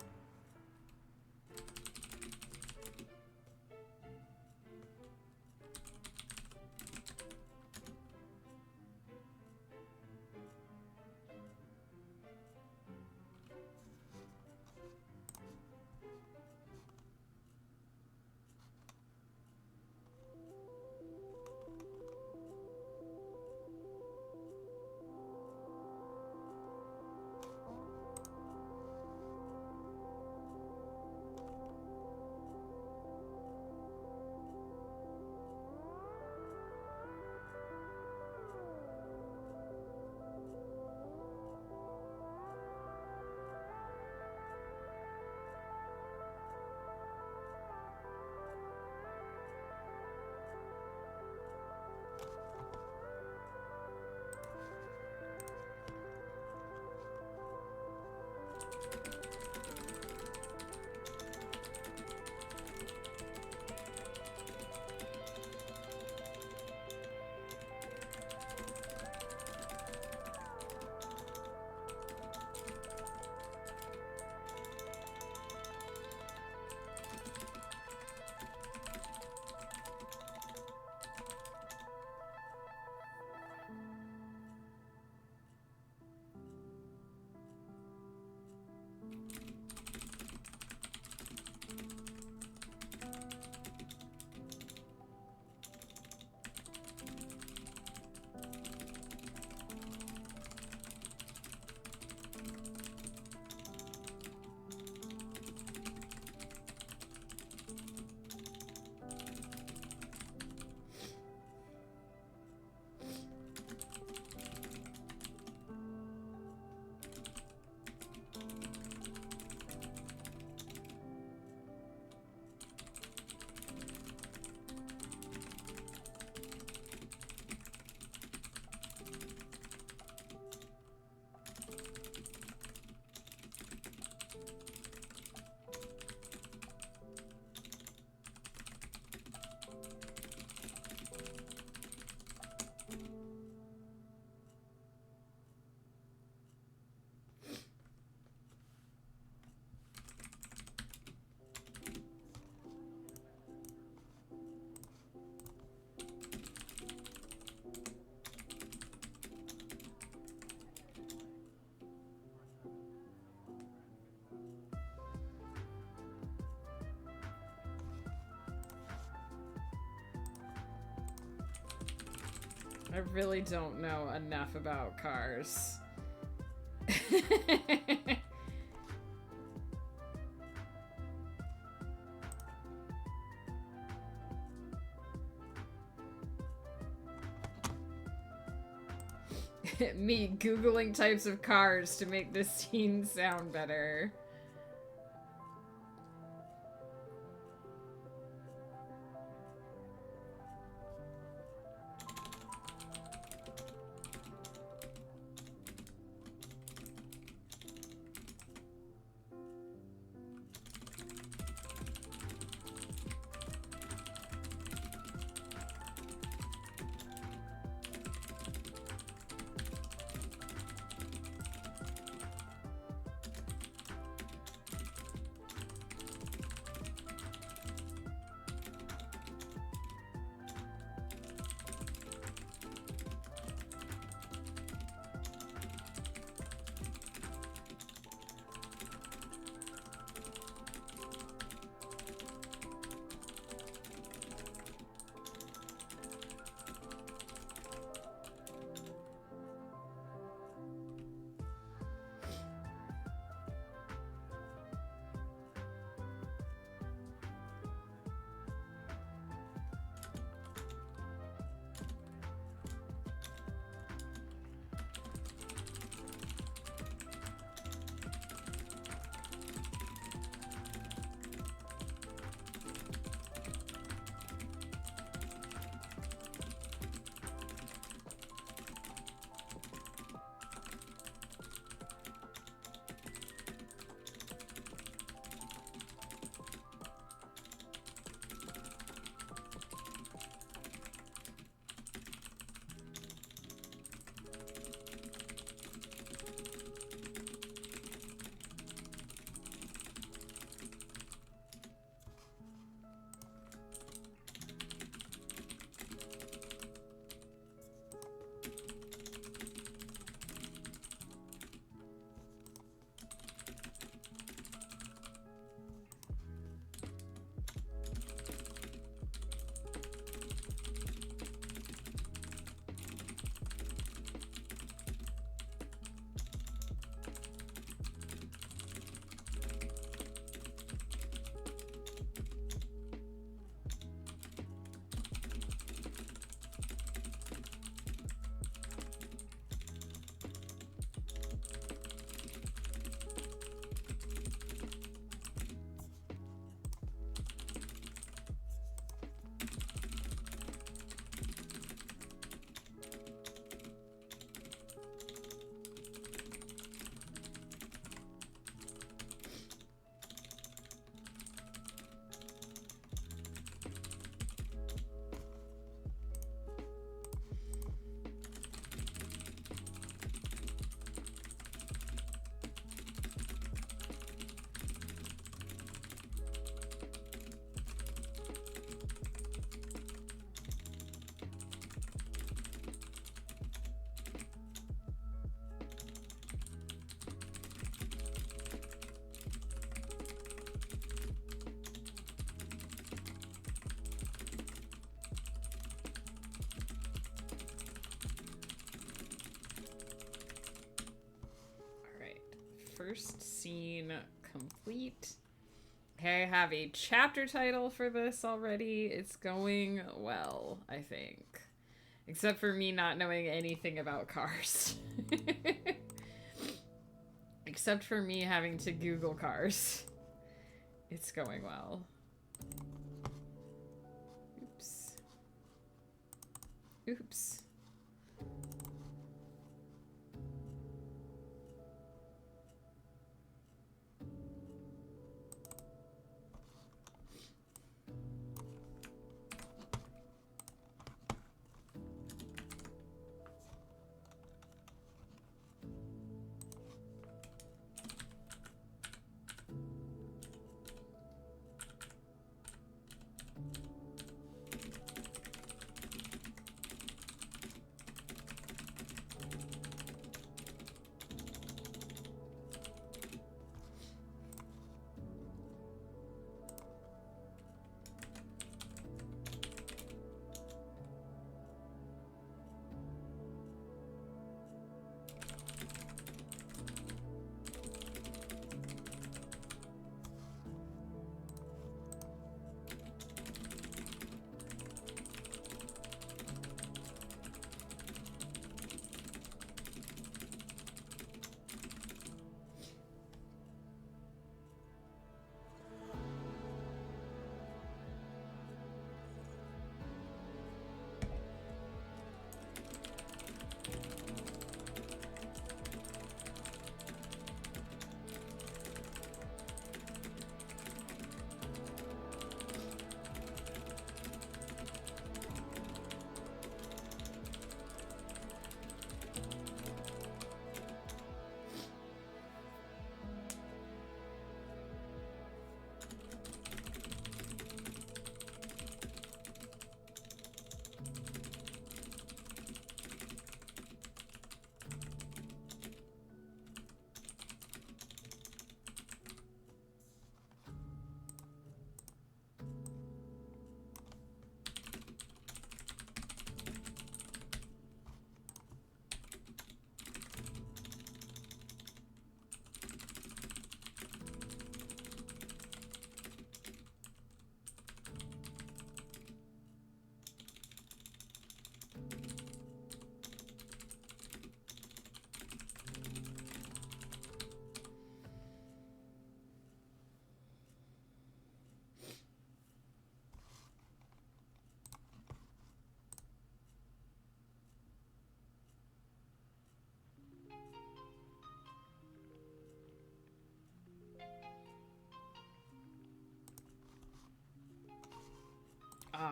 I really don't know enough about cars. Me Googling types of cars to make this scene sound better. First scene complete. Okay, I have a chapter title for this already. It's going well, I think. Except for me not knowing anything about cars. Except for me having to Google cars. It's going well. Oops. Oops.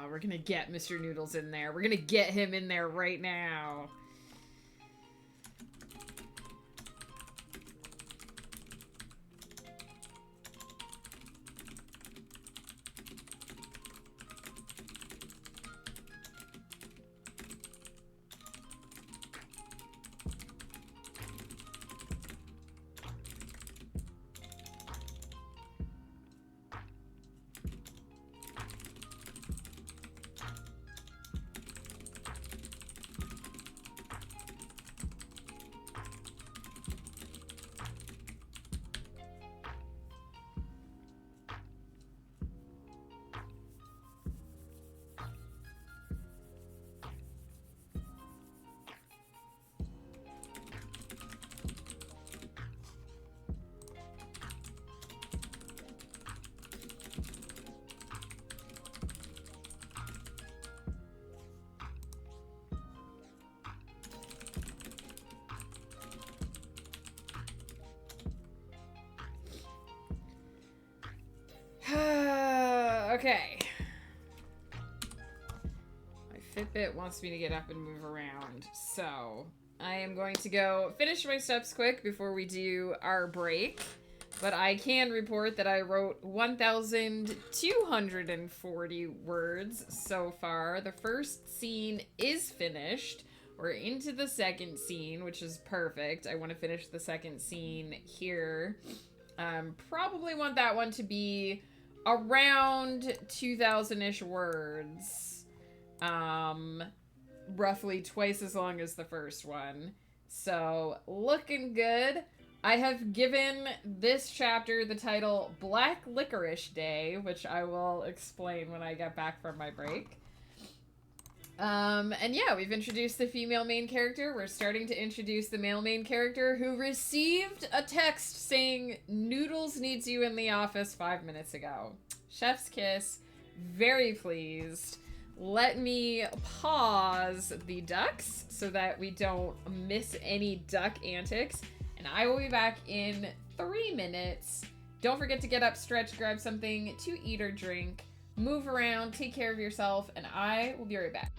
We're gonna get Mr. Noodles in there. We're gonna get him in there right now. Okay. My Fitbit wants me to get up and move around, so I am going to go finish my steps quick before we do our break. But I can report that I wrote 1,240 words so far. The first scene is finished. We're into the second scene, which is perfect. I want to finish the second scene here. Probably want that one to be around 2,000-ish words. Roughly twice as long as the first one. So, looking good. I have given this chapter the title Black Licorice Day, which I will explain when I get back from my break. And yeah, we've introduced the female main character. We're starting to introduce the male main character who received a text saying Noodles needs you in the office 5 minutes ago. Chef's kiss. Very pleased. Let me pause the ducks so that we don't miss any duck antics. And I will be back in 3 minutes. Don't forget to get up, stretch, grab something to eat or drink, move around, take care of yourself, and I will be right back.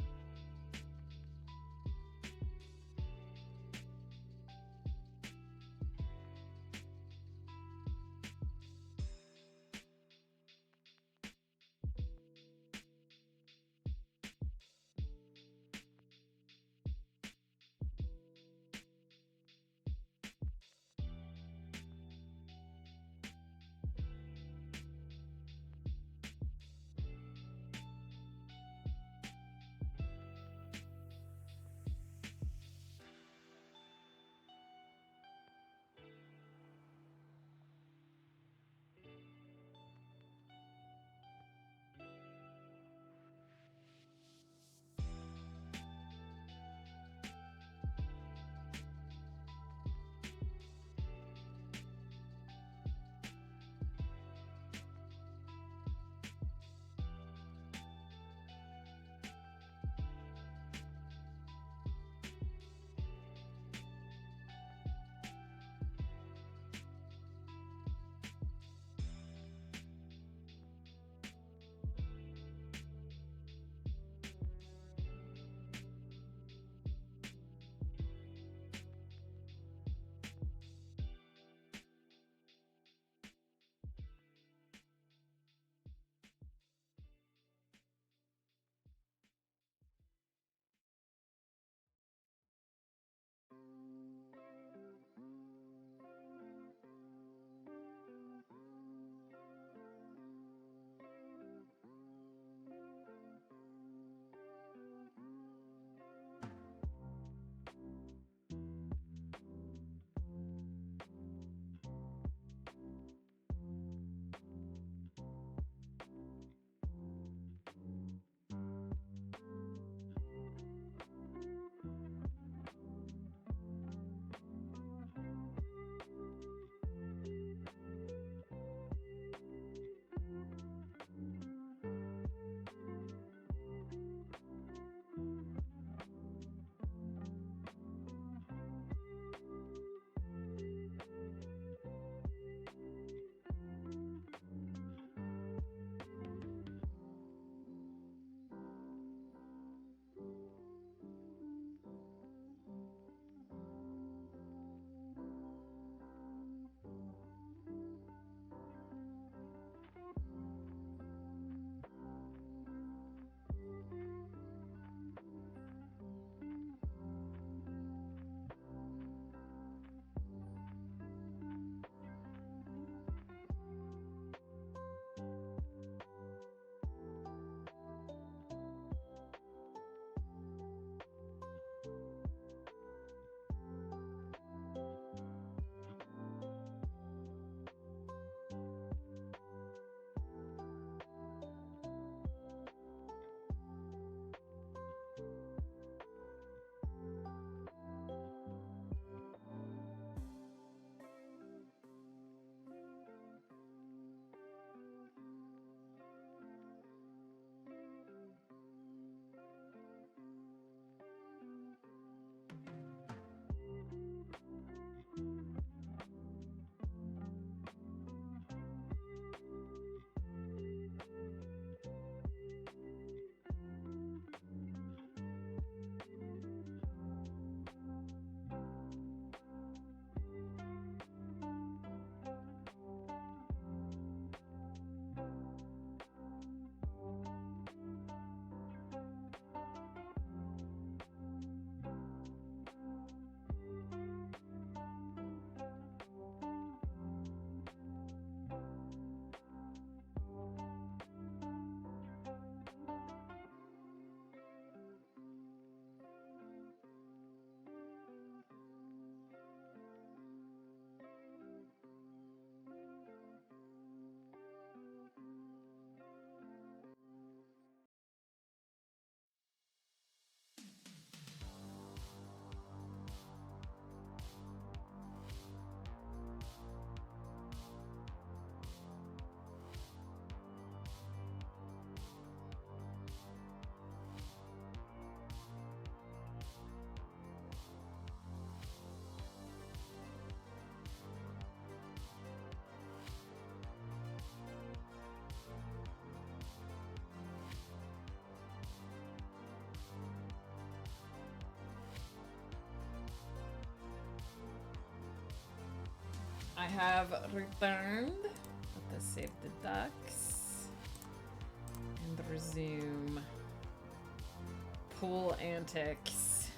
I have returned. Let us save the ducks. And resume. Pool antics.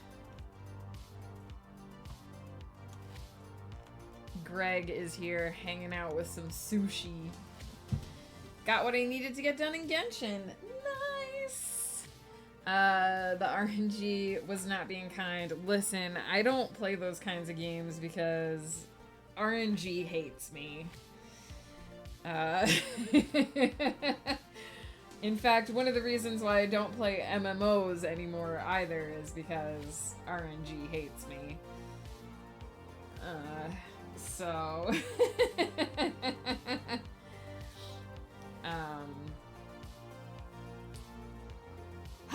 Greg is here hanging out with some sushi. Got what I needed to get done in Genshin. Nice! The RNG was not being kind. Listen, I don't play those kinds of games because RNG hates me. In fact, one of the reasons why I don't play MMOs anymore either is because RNG hates me. So...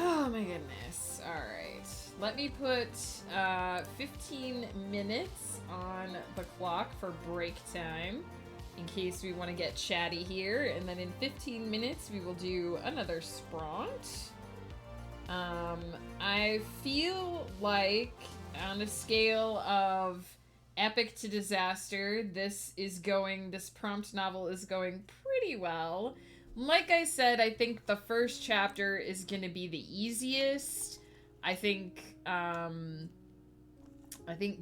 Oh my goodness. Alright. Let me put 15 minutes on the clock for break time in case we want to get chatty here. And then in 15 minutes we will do another spront. I feel like on a scale of epic to disaster, this prompt novel is going pretty well. Like I said, I think the first chapter is going to be the easiest. I think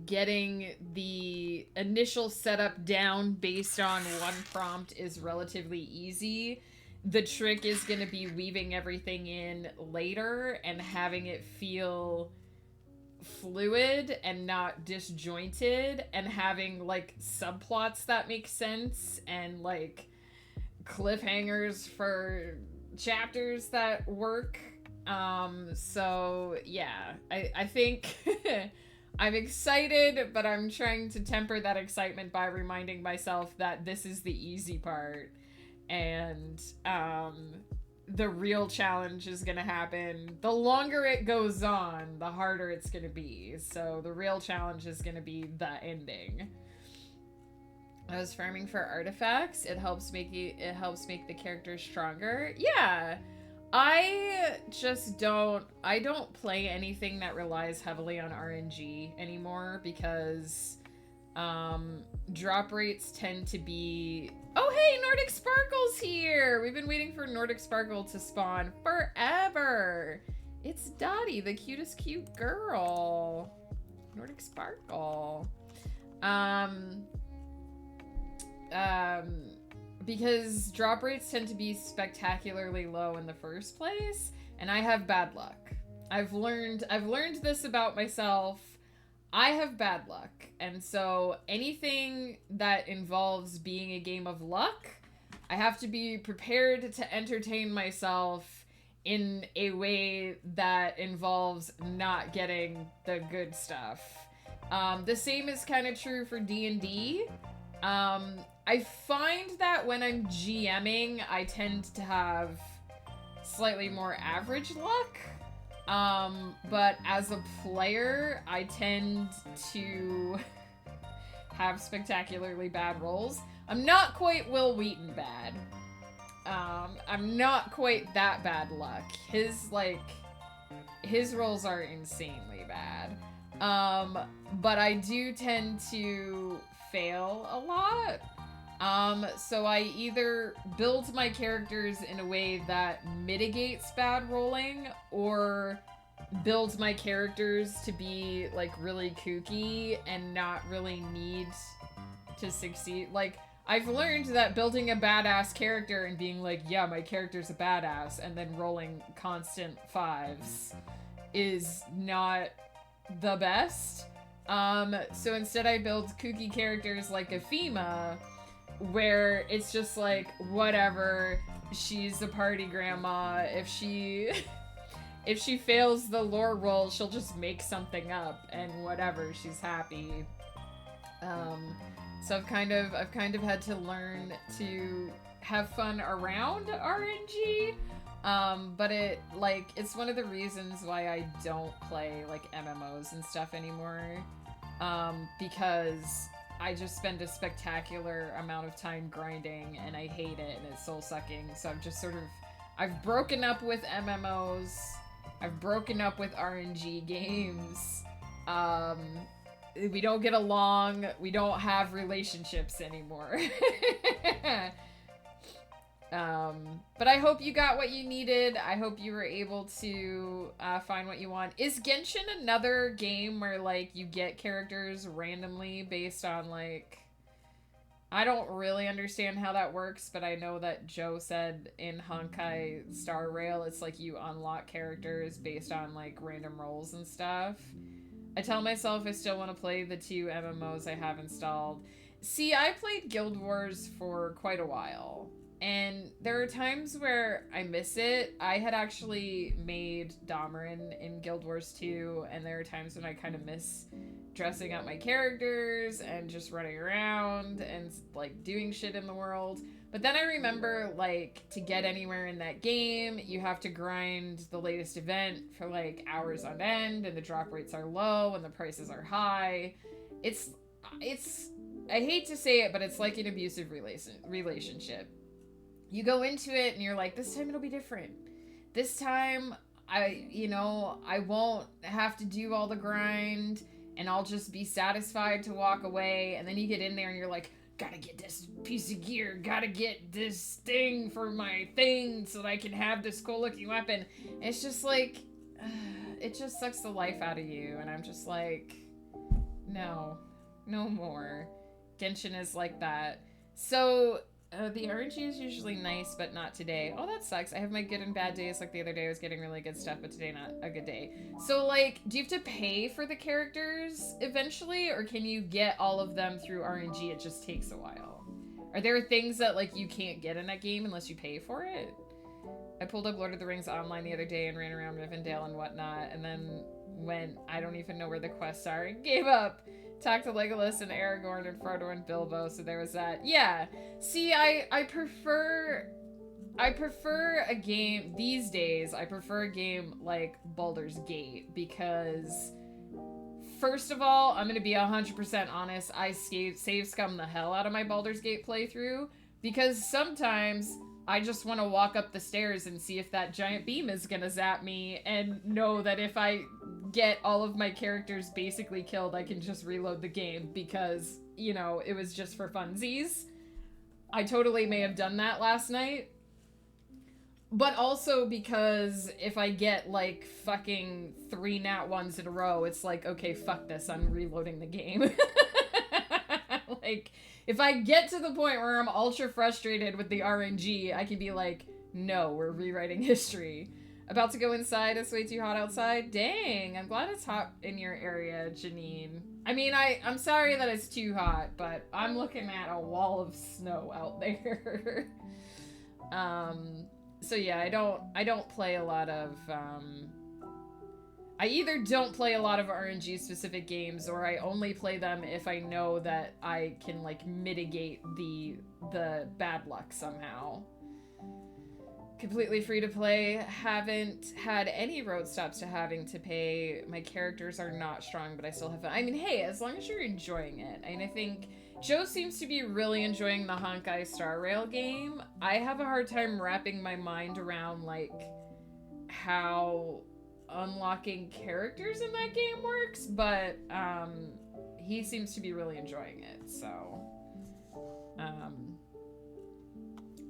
getting the initial setup down based on one prompt is relatively easy. The trick is going to be weaving everything in later and having it feel fluid and not disjointed, and having like subplots that make sense and like cliffhangers for chapters that work. So yeah, I think I'm excited, but I'm trying to temper that excitement by reminding myself that this is the easy part, and the real challenge is gonna happen. The longer it goes on, the harder it's gonna be. So the real challenge is gonna be the ending. I was farming for artifacts. It helps make the characters stronger. Yeah. I don't play anything that relies heavily on RNG anymore because drop rates tend to be... Oh, hey, Nordic Sparkle's here! We've been waiting for Nordic Sparkle to spawn forever. It's Dottie, the cutest cute girl. Nordic Sparkle. Because drop rates tend to be spectacularly low in the first place, and I have bad luck. I've learned this about myself. I have bad luck, and so anything that involves being a game of luck, I have to be prepared to entertain myself in a way that involves not getting the good stuff. The same is kind of true for D&D. I find that when I'm GMing, I tend to have slightly more average luck. But as a player, I tend to have spectacularly bad rolls. I'm not quite Will Wheaton bad. I'm not quite that bad luck. His rolls are insanely bad. But I do tend to fail a lot. So I either build my characters in a way that mitigates bad rolling, or build my characters to be like really kooky and not really need to succeed. Like, I've learned that building a badass character and being like, yeah, my character's a badass, and then rolling constant 5s is not the best. So instead I build kooky characters like Ephema, where it's just like, whatever, she's a party grandma. If she fails the lore roll, she'll just make something up, and whatever, she's happy. So I've kind of had to learn to have fun around RNG. But it's one of the reasons why I don't play like MMOs and stuff anymore. Because I just spend a spectacular amount of time grinding and I hate it and it's soul sucking. So I've broken up with MMOs. I've broken up with RNG games. we don't get along. We don't have relationships anymore. But I hope you got what you needed. I hope you were able to find what you want. Is Genshin another game where, like, you get characters randomly based on, like... I don't really understand how that works, but I know that Joe said in Honkai Star Rail, it's like you unlock characters based on, like, random rolls and stuff. I tell myself I still want to play the 2 MMOs I have installed. See, I played Guild Wars for quite a while. And there are times where I miss it. I had actually made Damarin in Guild Wars 2, and there are times when I kind of miss dressing up my characters and just running around and, like, doing shit in the world. But then I remember, like, to get anywhere in that game, you have to grind the latest event for, like, hours on end, and the drop rates are low and the prices are high. It's I hate to say it, but it's like an abusive relationship. You go into it and you're like, this time it'll be different. This time, I won't have to do all the grind and I'll just be satisfied to walk away. And then you get in there and you're like, gotta get this piece of gear, gotta get this thing for my thing so that I can have this cool looking weapon. And it's just like, it just sucks the life out of you. And I'm just like, no more. Genshin is like that. So... the RNG is usually nice, but not today. Oh, that sucks. I have my good and bad days. Like the other day I was getting really good stuff, but today not a good day. So, like, do you have to pay for the characters eventually, or can you get all of them through RNG? It just takes a while. Are there things that, like, you can't get in that game unless you pay for it? I pulled up Lord of the Rings online the other day and ran around Rivendell and whatnot, and then went, I don't even know where the quests are, and gave up. Talked to Legolas and Aragorn and Frodo and Bilbo, so there was that. Yeah. See, I prefer a game these days. I prefer a game like Baldur's Gate because, first of all, I'm gonna be 100% honest. I save scum the hell out of my Baldur's Gate playthrough because sometimes I just want to walk up the stairs and see if that giant beam is gonna zap me and know that if I get all of my characters basically killed, I can just reload the game because, you know, it was just for funsies. I totally may have done that last night. But also because if I get, like, fucking 3 nat 1s in a row, it's like, okay, fuck this, I'm reloading the game. Like, if I get to the point where I'm ultra frustrated with the RNG, I can be like, no, we're rewriting history. About to go inside, it's way too hot outside. Dang, I'm glad it's hot in your area, Janine. I mean, I'm sorry that it's too hot, but I'm looking at a wall of snow out there. So yeah, I don't play a lot of, I either don't play a lot of RNG specific games, or I only play them if I know that I can, like, mitigate the bad luck somehow. Completely free to play. Haven't had any road stops to having to pay. My characters are not strong, but I still have fun. I mean, hey, as long as you're enjoying it. And I think Joe seems to be really enjoying the Honkai Star Rail game. I have a hard time wrapping my mind around, like, how unlocking characters in that game works, but he seems to be really enjoying it, so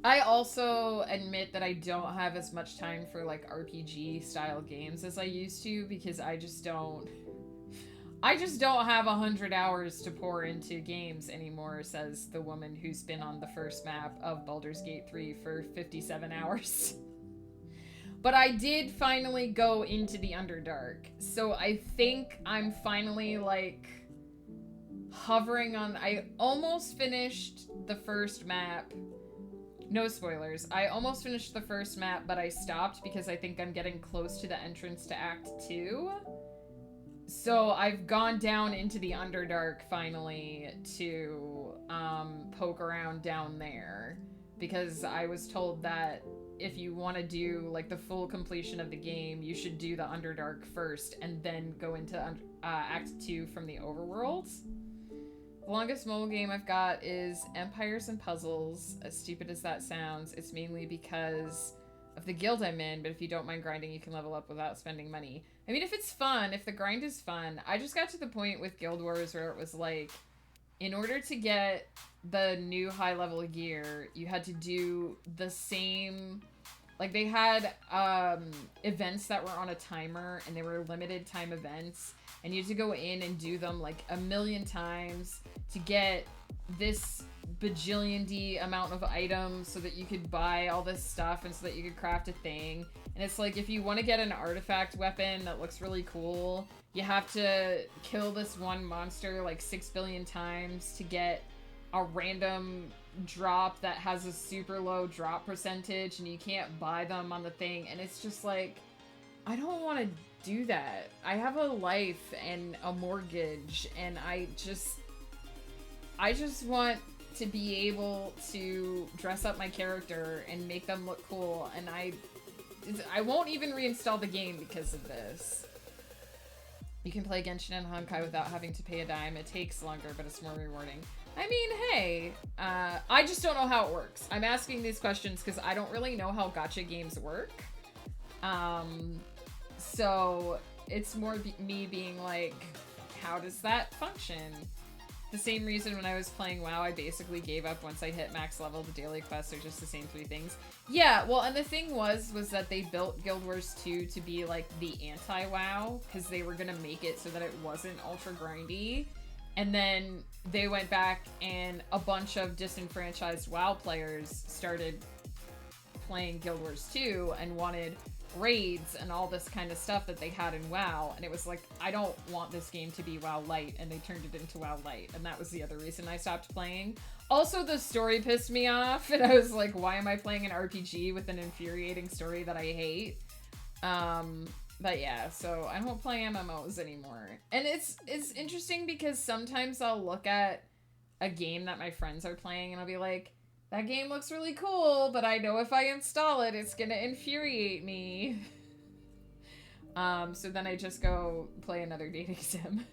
I also admit that I don't have as much time for, like, RPG style games as I used to because I just don't have 100 hours to pour into games anymore, says the woman who's been on the first map of Baldur's Gate 3 for 57 hours. But I did finally go into the Underdark, so I think I'm finally, like, hovering on... I almost finished the first map. No spoilers. I almost finished the first map, but I stopped because I think I'm getting close to the entrance to Act 2. So I've gone down into the Underdark finally to poke around down there because I was told that if you want to do, like, the full completion of the game, you should do the Underdark first and then go into Act 2 from the overworld. The longest mobile game I've got is Empires and Puzzles. As stupid as that sounds, it's mainly because of the guild I'm in, but if you don't mind grinding, you can level up without spending money. I mean, if it's fun, if the grind is fun, I just got to the point with Guild Wars where it was like, in order to get the new high level gear, you had to do the same, like they had events that were on a timer and they were limited time events, and you had to go in and do them like a million times to get this bajillion-d amount of items so that you could buy all this stuff and so that you could craft a thing. And it's like, if you want to get an artifact weapon that looks really cool, you have to kill this one monster like 6 billion times to get a random drop that has a super low drop percentage, and you can't buy them on the thing. And it's just like, I don't want to do that. I have a life and a mortgage, and I just want to be able to dress up my character and make them look cool, and I won't even reinstall the game because of this. You can play Genshin and Honkai without having to pay a dime. It takes longer, but it's more rewarding. I mean, hey, I just don't know how it works. I'm asking these questions because I don't really know how gacha games work. So it's more me being like, how does that function? The same reason when I was playing WoW, I basically gave up once I hit max level. The daily quests are just the same 3 things. Yeah, well, and the thing was that they built Guild Wars 2 to be like the anti-WoW, because they were gonna make it so that it wasn't ultra grindy. And then they went back and a bunch of disenfranchised WoW players started playing Guild Wars 2 and wanted raids and all this kind of stuff that they had in WoW, and it was like, I don't want this game to be WoW Light, and they turned it into WoW Light, and that was the other reason I stopped playing. Also, the story pissed me off, and I was like, why am I playing an RPG with an infuriating story that I hate? But yeah, so I don't play MMOs anymore. And it's interesting because sometimes I'll look at a game that my friends are playing and I'll be like, that game looks really cool, but I know if I install it, it's gonna infuriate me. So then I just go play another dating sim.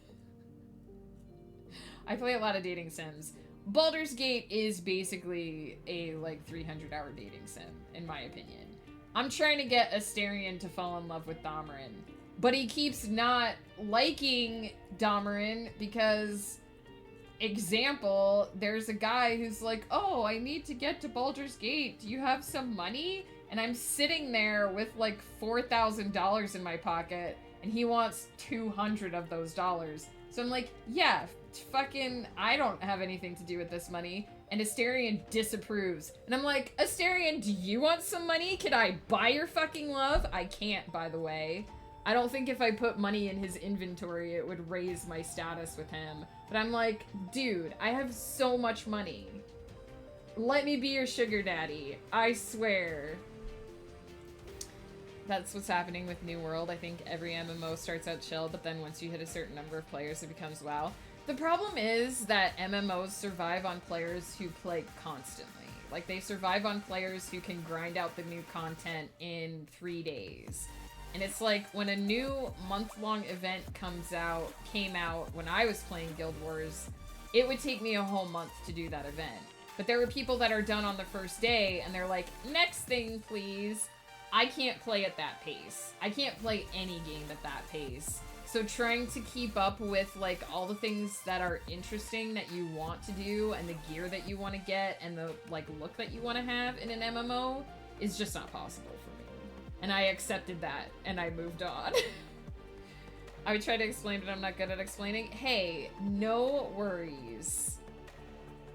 I play a lot of dating sims. Baldur's Gate is basically a, like, 300-hour dating sim, in my opinion. I'm trying to get Asterion to fall in love with Damarin, but he keeps not liking Damarin because... Example, there's a guy who's like, oh, I need to get to Baldur's Gate. Do you have some money? And I'm sitting there with like $4,000 in my pocket, and he wants 200 of those dollars. So I'm like, yeah, fucking, I don't have anything to do with this money. And Asterion disapproves. And I'm like, Asterion, do you want some money? Can I buy your fucking love? I can't, by the way. I don't think if I put money in his inventory, it would raise my status with him. But I'm like, dude, I have so much money. Let me be your sugar daddy. I swear. That's what's happening with New World. I think every MMO starts out chill, but then once you hit a certain number of players, it becomes WoW. The problem is that MMOs survive on players who play constantly. Like, they survive on players who can grind out the new content in 3 days. And it's like, when a new month-long event came out when I was playing Guild Wars, it would take me a whole month to do that event. But there were people that are done on the first day, and they're like, next thing, please. I can't play at that pace. I can't play any game at that pace. So trying to keep up with, like, all the things that are interesting that you want to do, and the gear that you want to get, and the, like, look that you want to have in an MMO is just not possible for me. And I accepted that, and I moved on. I would try to explain, but I'm not good at explaining. Hey, no worries.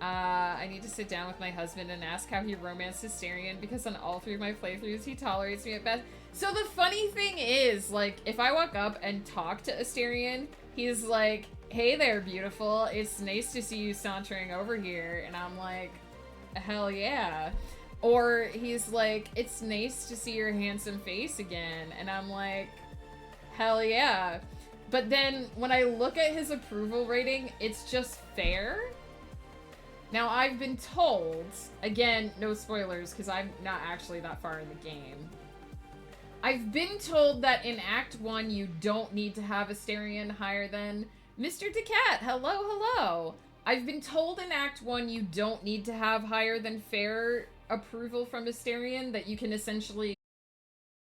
I need to sit down with my husband and ask how he romanced Asterion, because on all 3 of my playthroughs, he tolerates me at best. So the funny thing is, like, if I walk up and talk to Asterion, he's like, hey there, beautiful. It's nice to see you sauntering over here. And I'm like, hell yeah. Or he's like, it's nice to see your handsome face again. And I'm like, hell yeah. But then when I look at his approval rating, it's just fair. Now, I've been told, again, no spoilers, because I'm not actually that far in the game. I've been told that in Act 1, you don't need to have Asterion higher than Mr. Decat. Hello, hello. I've been told in Act 1 you don't need to have higher than fair approval from Asterion, that you can essentially